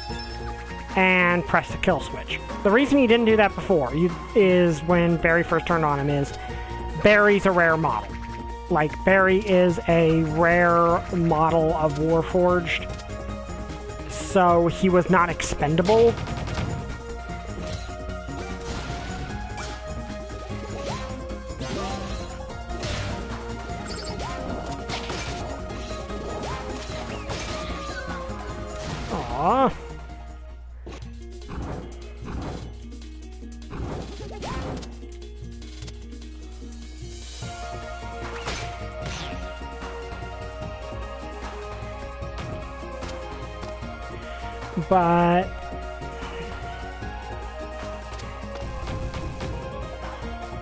and pressed the kill switch. The reason he didn't do that before is when Barry first turned on him is Barry's a rare model. Like, Barry is a rare model of Warforged, so he was not expendable. Aww.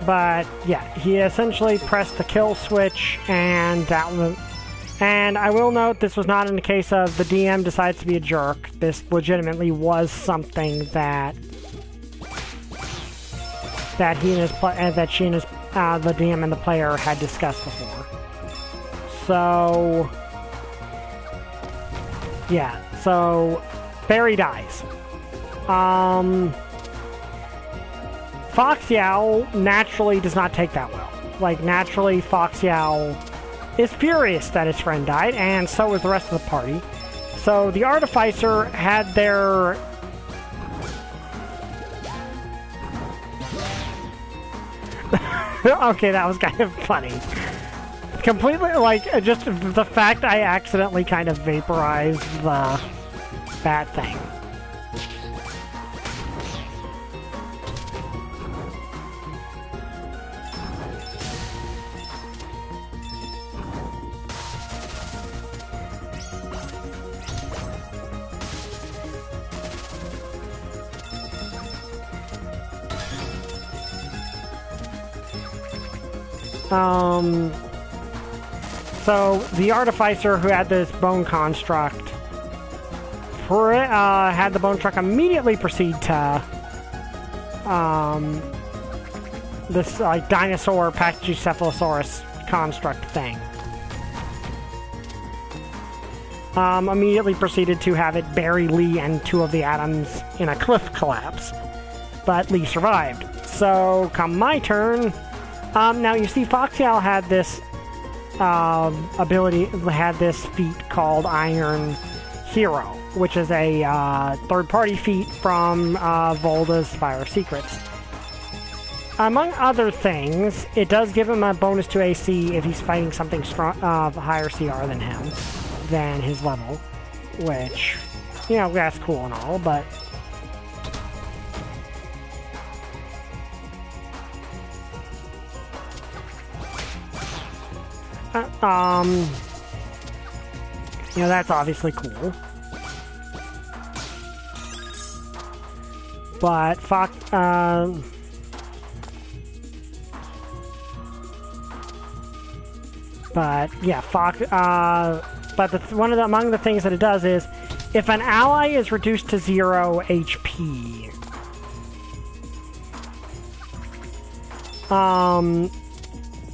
But yeah, he essentially pressed the kill switch, and that was. And I will note, this was not in the case of the DM decides to be a jerk. This legitimately was something that he and his the DM and the player had discussed before. So yeah, so Barry dies. Foxy Owl naturally does not take that well. Like, naturally, Foxy Owl is furious that his friend died, and so is the rest of the party. So the Artificer had their... Okay, that was kind of funny. Completely, like, just the fact I accidentally kind of vaporized that thing. So the artificer who had this bone construct had the bone truck immediately proceed to this like dinosaur Pachycephalosaurus construct thing. Immediately proceeded to have it bury Lee and two of the atoms in a cliff collapse. But Lee survived. So, come my turn. Now, you see, Foxy Owl had this feat called Iron Hero, which is a third-party feat from Volda's Spire Secrets. Among other things, it does give him a bonus to AC if he's fighting something higher CR than him, than his level, which, you know, that's cool and all, but... you know, that's obviously cool. But among the things that it does is, if an ally is reduced to 0 HP,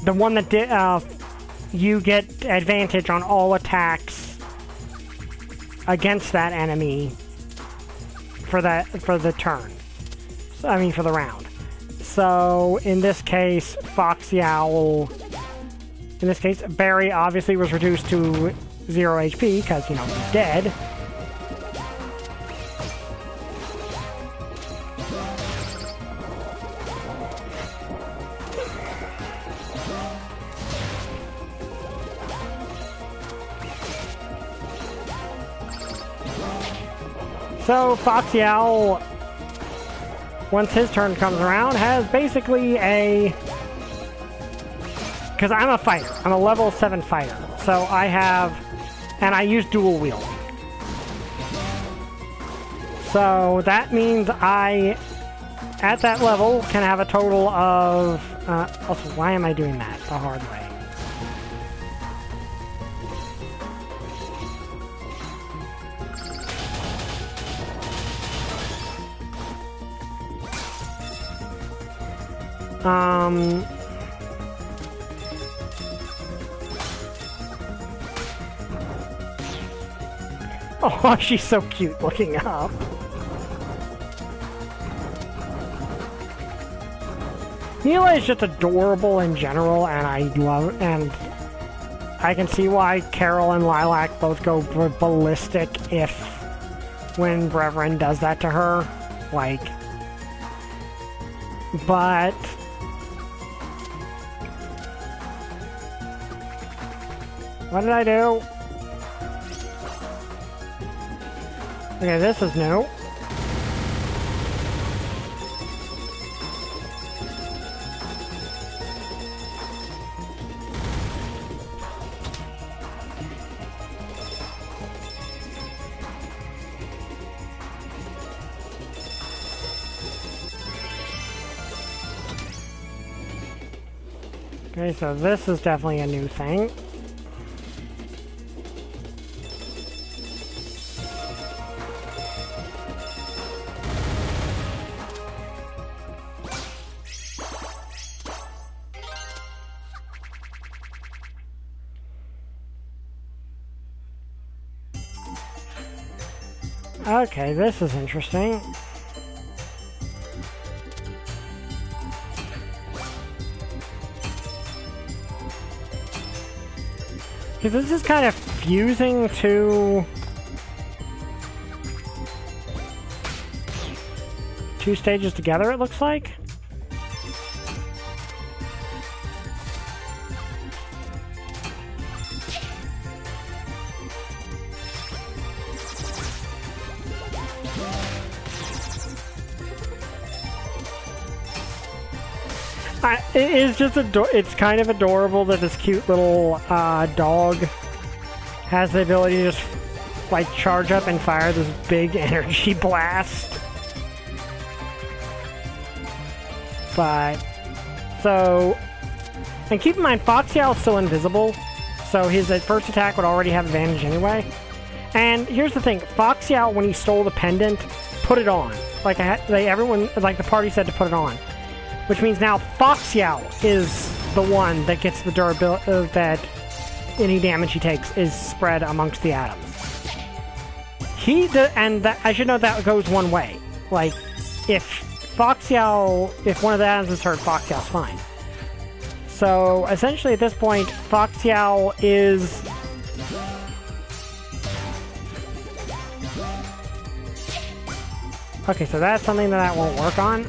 the one that did, you get advantage on all attacks against that enemy for the turn. I mean, for the round. So, in this case, Foxy Owl... In this case, Barry obviously was reduced to 0 HP, because, you know, he's dead. So, Foxy Owl, once his turn comes around, has basically a... Because I'm a fighter. I'm a level 7 fighter. So I have... And I use dual wielding. So that means I, at that level, can have a total of... also, why am I doing that the hard way? Oh, she's so cute looking up. Mila is just adorable in general, and and I can see why Carol and Lilac both go ballistic when Reverend does that to her. Like, but... What did I do? Okay, this is new. Okay, so this is definitely a new thing. Okay, this is interesting. Because this is kind of fusing two stages together, it looks like. It is just it's kind of adorable that this cute little dog has the ability to just like charge up and fire this big energy blast. But so And keep in mind, Foxy Owl's still invisible, so his first attack would already have advantage anyway. And here's the thing, Foxy Owl, when he stole the pendant, put it on. Like, everyone, like the party said to put it on. Which means now Foxy Owl is the one that gets the durability, that any damage he takes is spread amongst the atoms. I should note that goes one way. Like, if Foxy Owl, if one of the atoms is hurt, Foxy Owl's fine. So, essentially at this point, Foxy Owl is... Okay, so that's something that won't work on.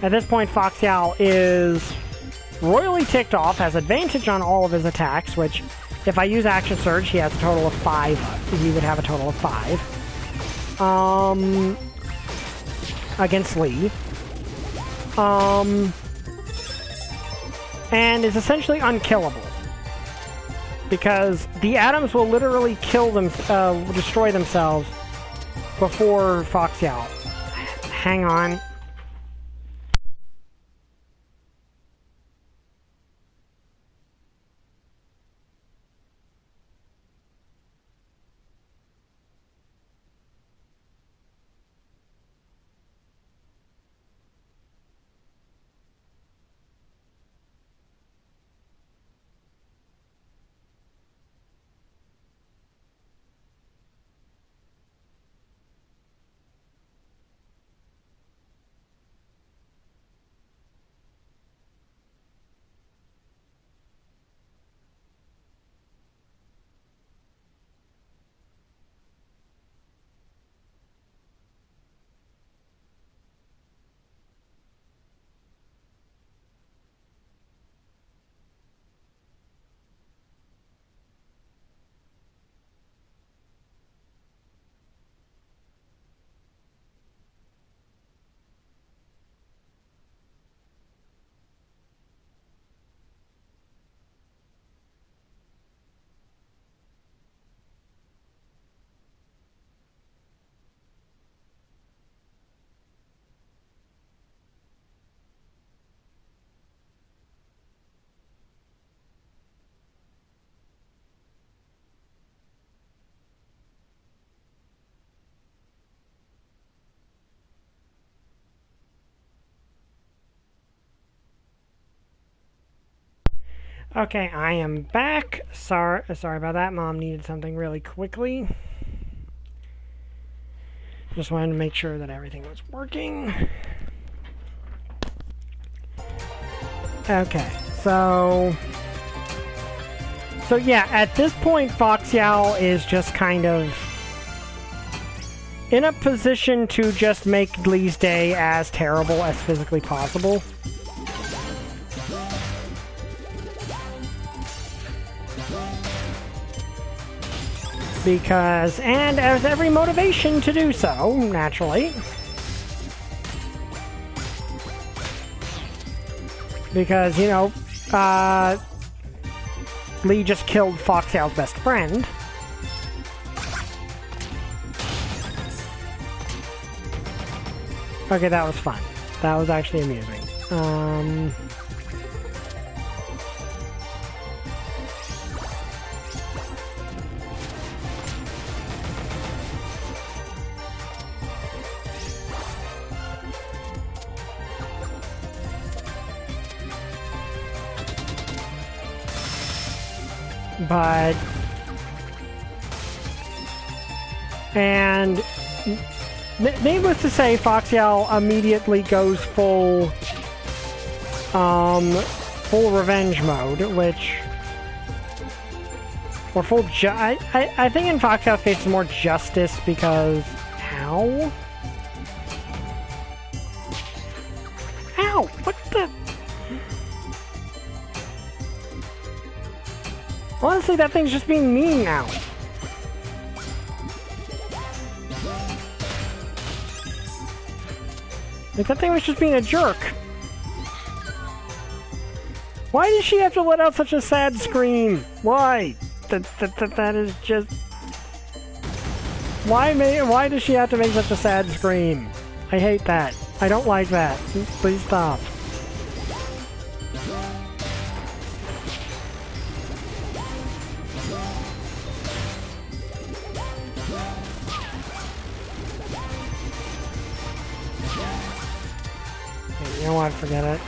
At this point, Foxy Owl is royally ticked off, has advantage on all of his attacks, which, if I use Action Surge, he has a total of 5. He would have a total of 5. Against Lee. And is essentially unkillable. Because the atoms will literally kill them, destroy themselves before Foxy Owl. Hang on. Okay, I am back. Sorry about that. Mom needed something really quickly. Just wanted to make sure that everything was working. Okay, so yeah, at this point, Foxy Owl is just kind of in a position to just make Lee's day as terrible as physically possible. Because, and has every motivation to do so, naturally. Because, you know, Lee just killed Foxy Owl's best friend. Okay, that was fun. That was actually amusing. But, and needless to say, Foxy Owl immediately goes full revenge mode, which, or full I think in Foxy Owl's case it's more justice because, ow? Ow! What the? Honestly, that thing's just being mean now. Like, that thing was just being a jerk. Why did she have to let out such a sad scream? Why? That is just... Why does she have to make such a sad scream? I hate that. I don't like that. Please stop. Okay, you know what? Forget it.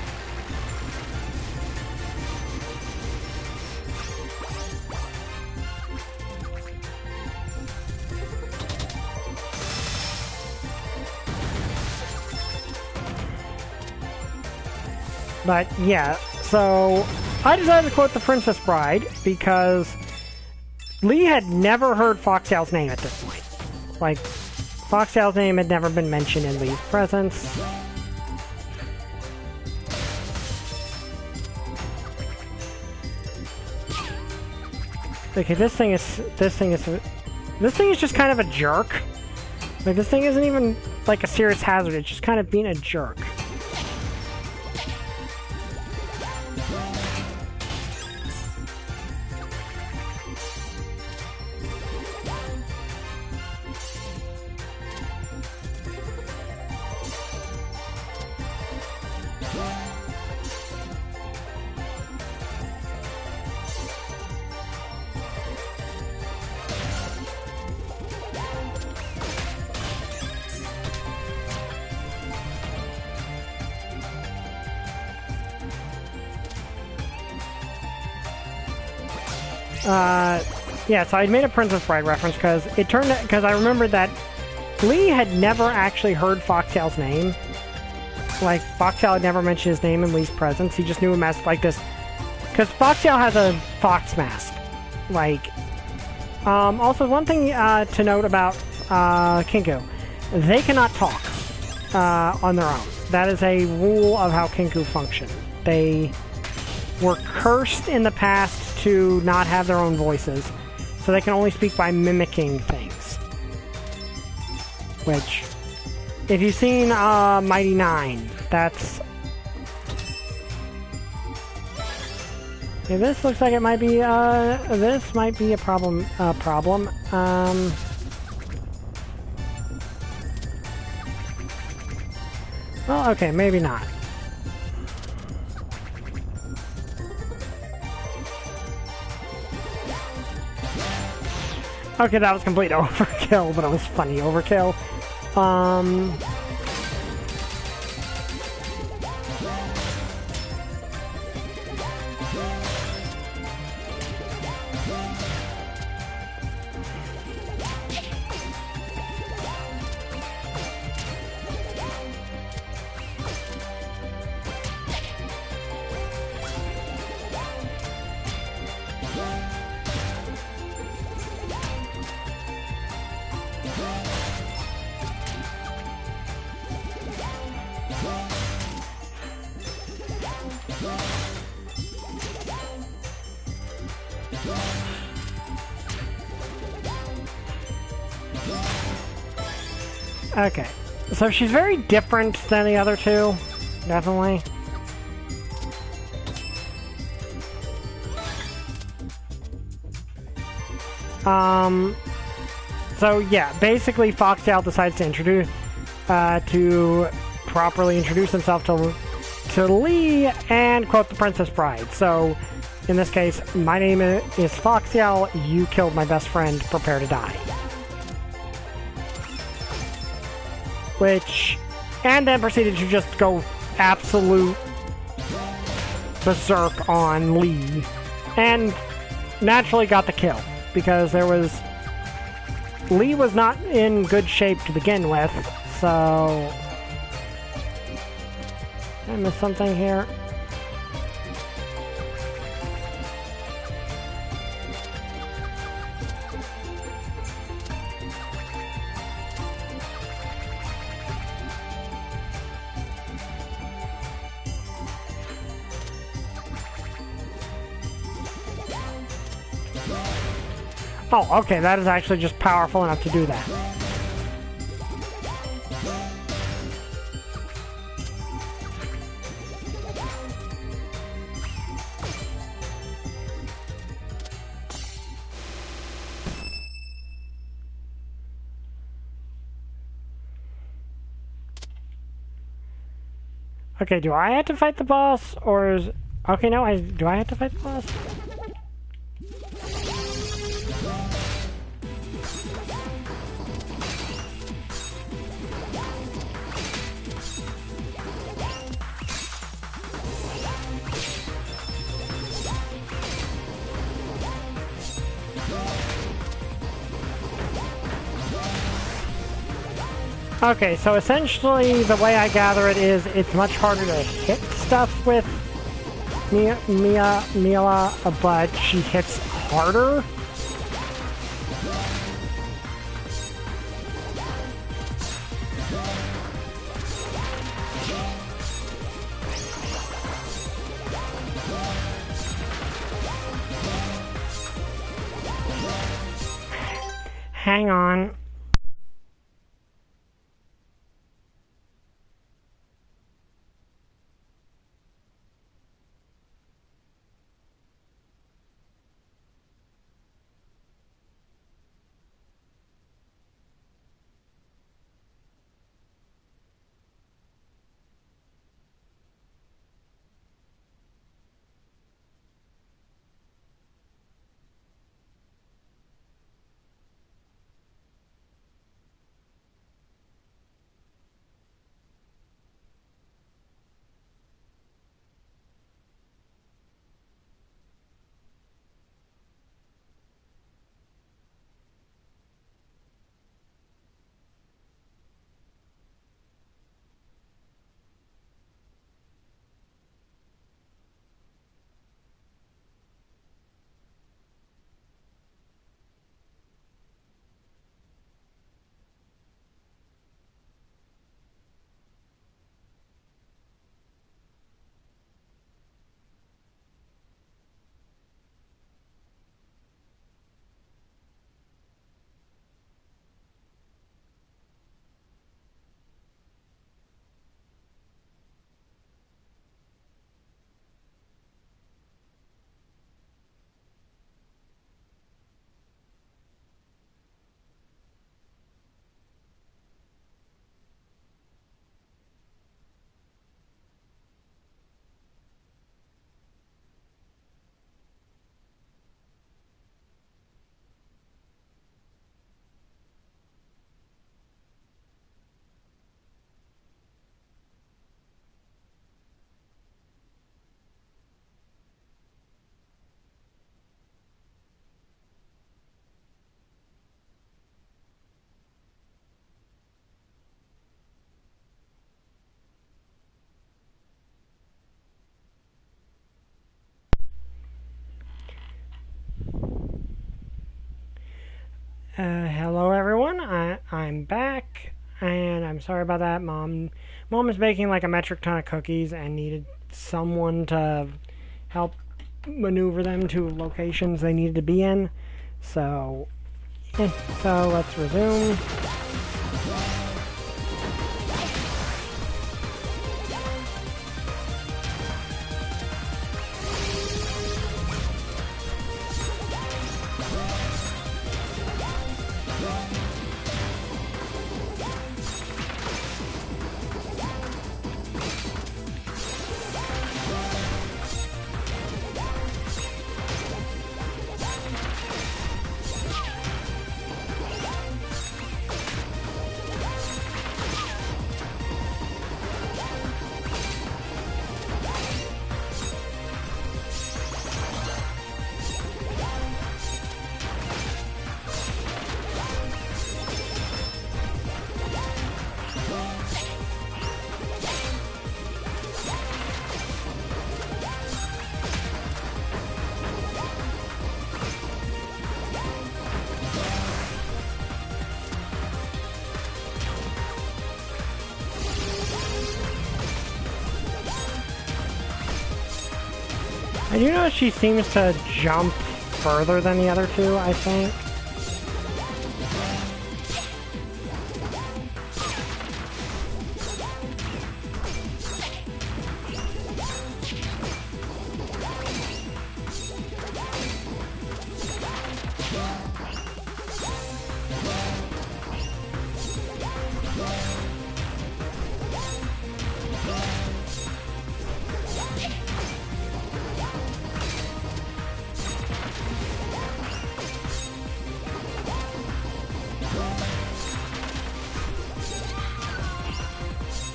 But yeah, so I decided to quote the Princess Bride because Lee had never heard Foxtail's name at this point. Like, Foxtail's name had never been mentioned in Lee's presence. Okay, this thing is just kind of a jerk. Like, this thing isn't even like a serious hazard, it's just kind of being a jerk. Yeah, so I made a Princess Bride reference because I remembered that Lee had never actually heard Foxtail's name. Like, Foxtail had never mentioned his name in Lee's presence. He just knew him as like this, because Foxtail has a fox mask. Like, also one thing to note about Kinku, they cannot talk on their own. That is a rule of how Kinku function. They were cursed in the past to not have their own voices, so they can only speak by mimicking things. Which, if you've seen Mighty Nine, that's... Okay, this looks like it might be, this might be a problem, well, okay, maybe not. Okay, that was complete overkill, but it was funny overkill. Okay, so she's very different than the other two, definitely. So yeah, basically Foxtail decides to properly introduce himself to Lee and quote the Princess Bride. So, in this case, my name is Foxtail, you killed my best friend, prepare to die. And then proceeded to just go absolute berserk on Lee. And naturally got the kill, because Lee was not in good shape to begin with, so... Did I miss something here? Oh, okay, that is actually just powerful enough to do that. Okay, do I have to fight the boss, or is... Okay, no, do I have to fight the boss? Okay, so essentially the way I gather it is it's much harder to hit stuff with Mila, but she hits harder. Hang on. Hello everyone, I'm back, and I'm sorry about that. Mom is baking like a metric ton of cookies and needed someone to help maneuver them to locations they needed to be in. So let's resume. I do know she seems to jump further than the other two, I think.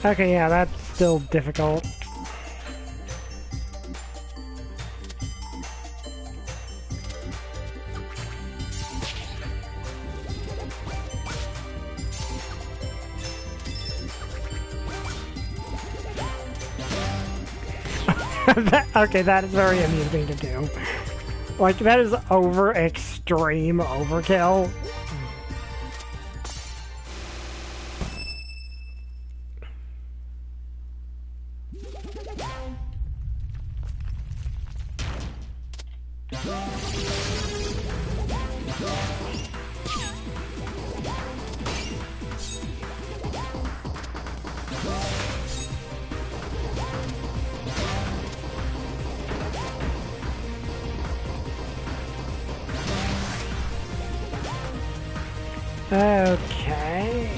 Okay, yeah, that's still difficult. Okay, that is very amusing to do. Like, that is extreme overkill. Okay.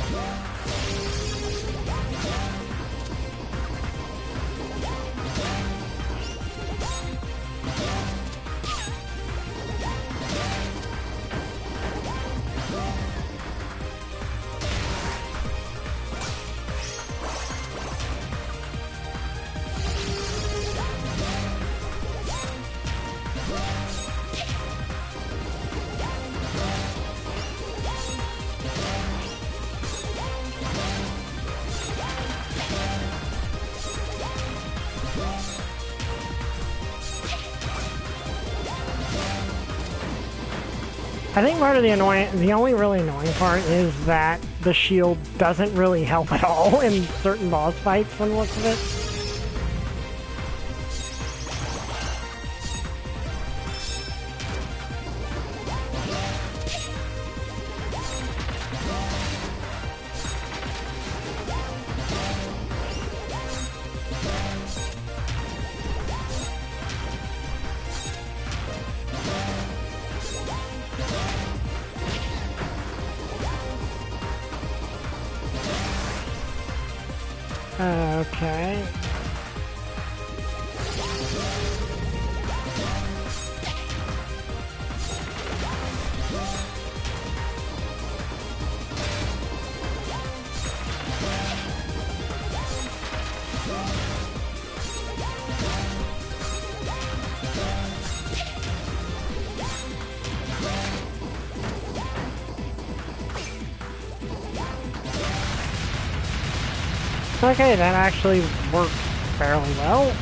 I think part of the only really annoying part is that the shield doesn't really help at all in certain boss fights from the looks of it. Okay. Okay, that actually worked fairly well.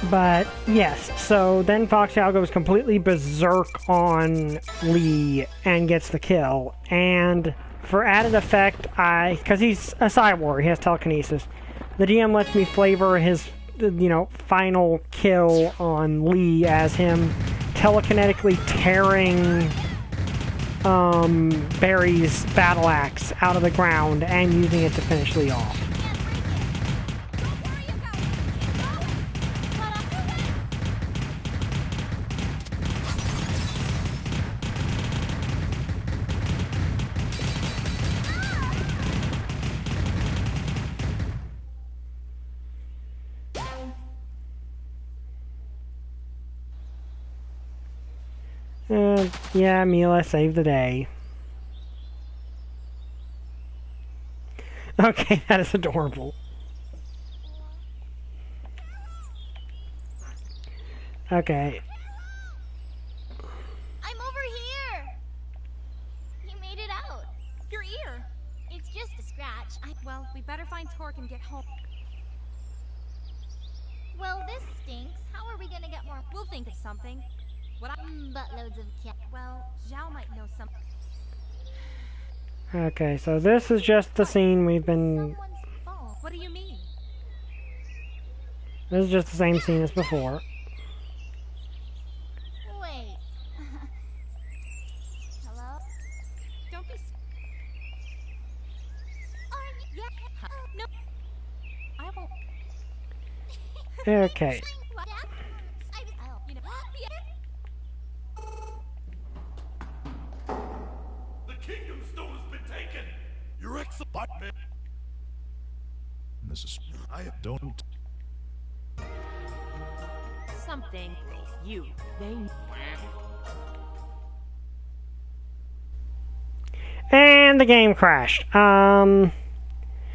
But yes, so then Foxhound goes completely berserk on Lee and gets the kill. And for added effect, because he's a cyborg, he has telekinesis, the DM lets me flavor his, final kill on Lee as him telekinetically tearing Barry's battle axe out of the ground and using it to finish Lee off. Yeah, Mila saved the day. Okay, that is adorable. Okay. I'm over here! You made it out. Your ear. It's just a scratch. Well, we better find Torque and get home. Well, this stinks. How are we gonna get more? We'll think of something. Buttloads of cat. Well, Zhao might know something. Okay, so this is just the scene we've been... Someone's phone. What do you mean? This is just the same scene as before. Wait. Hello? Don't be... Yeah. No. I won't. Okay. The Kingdom Stone has been taken! Your excellent man. This is... I don't... Something. you. They. And the game crashed.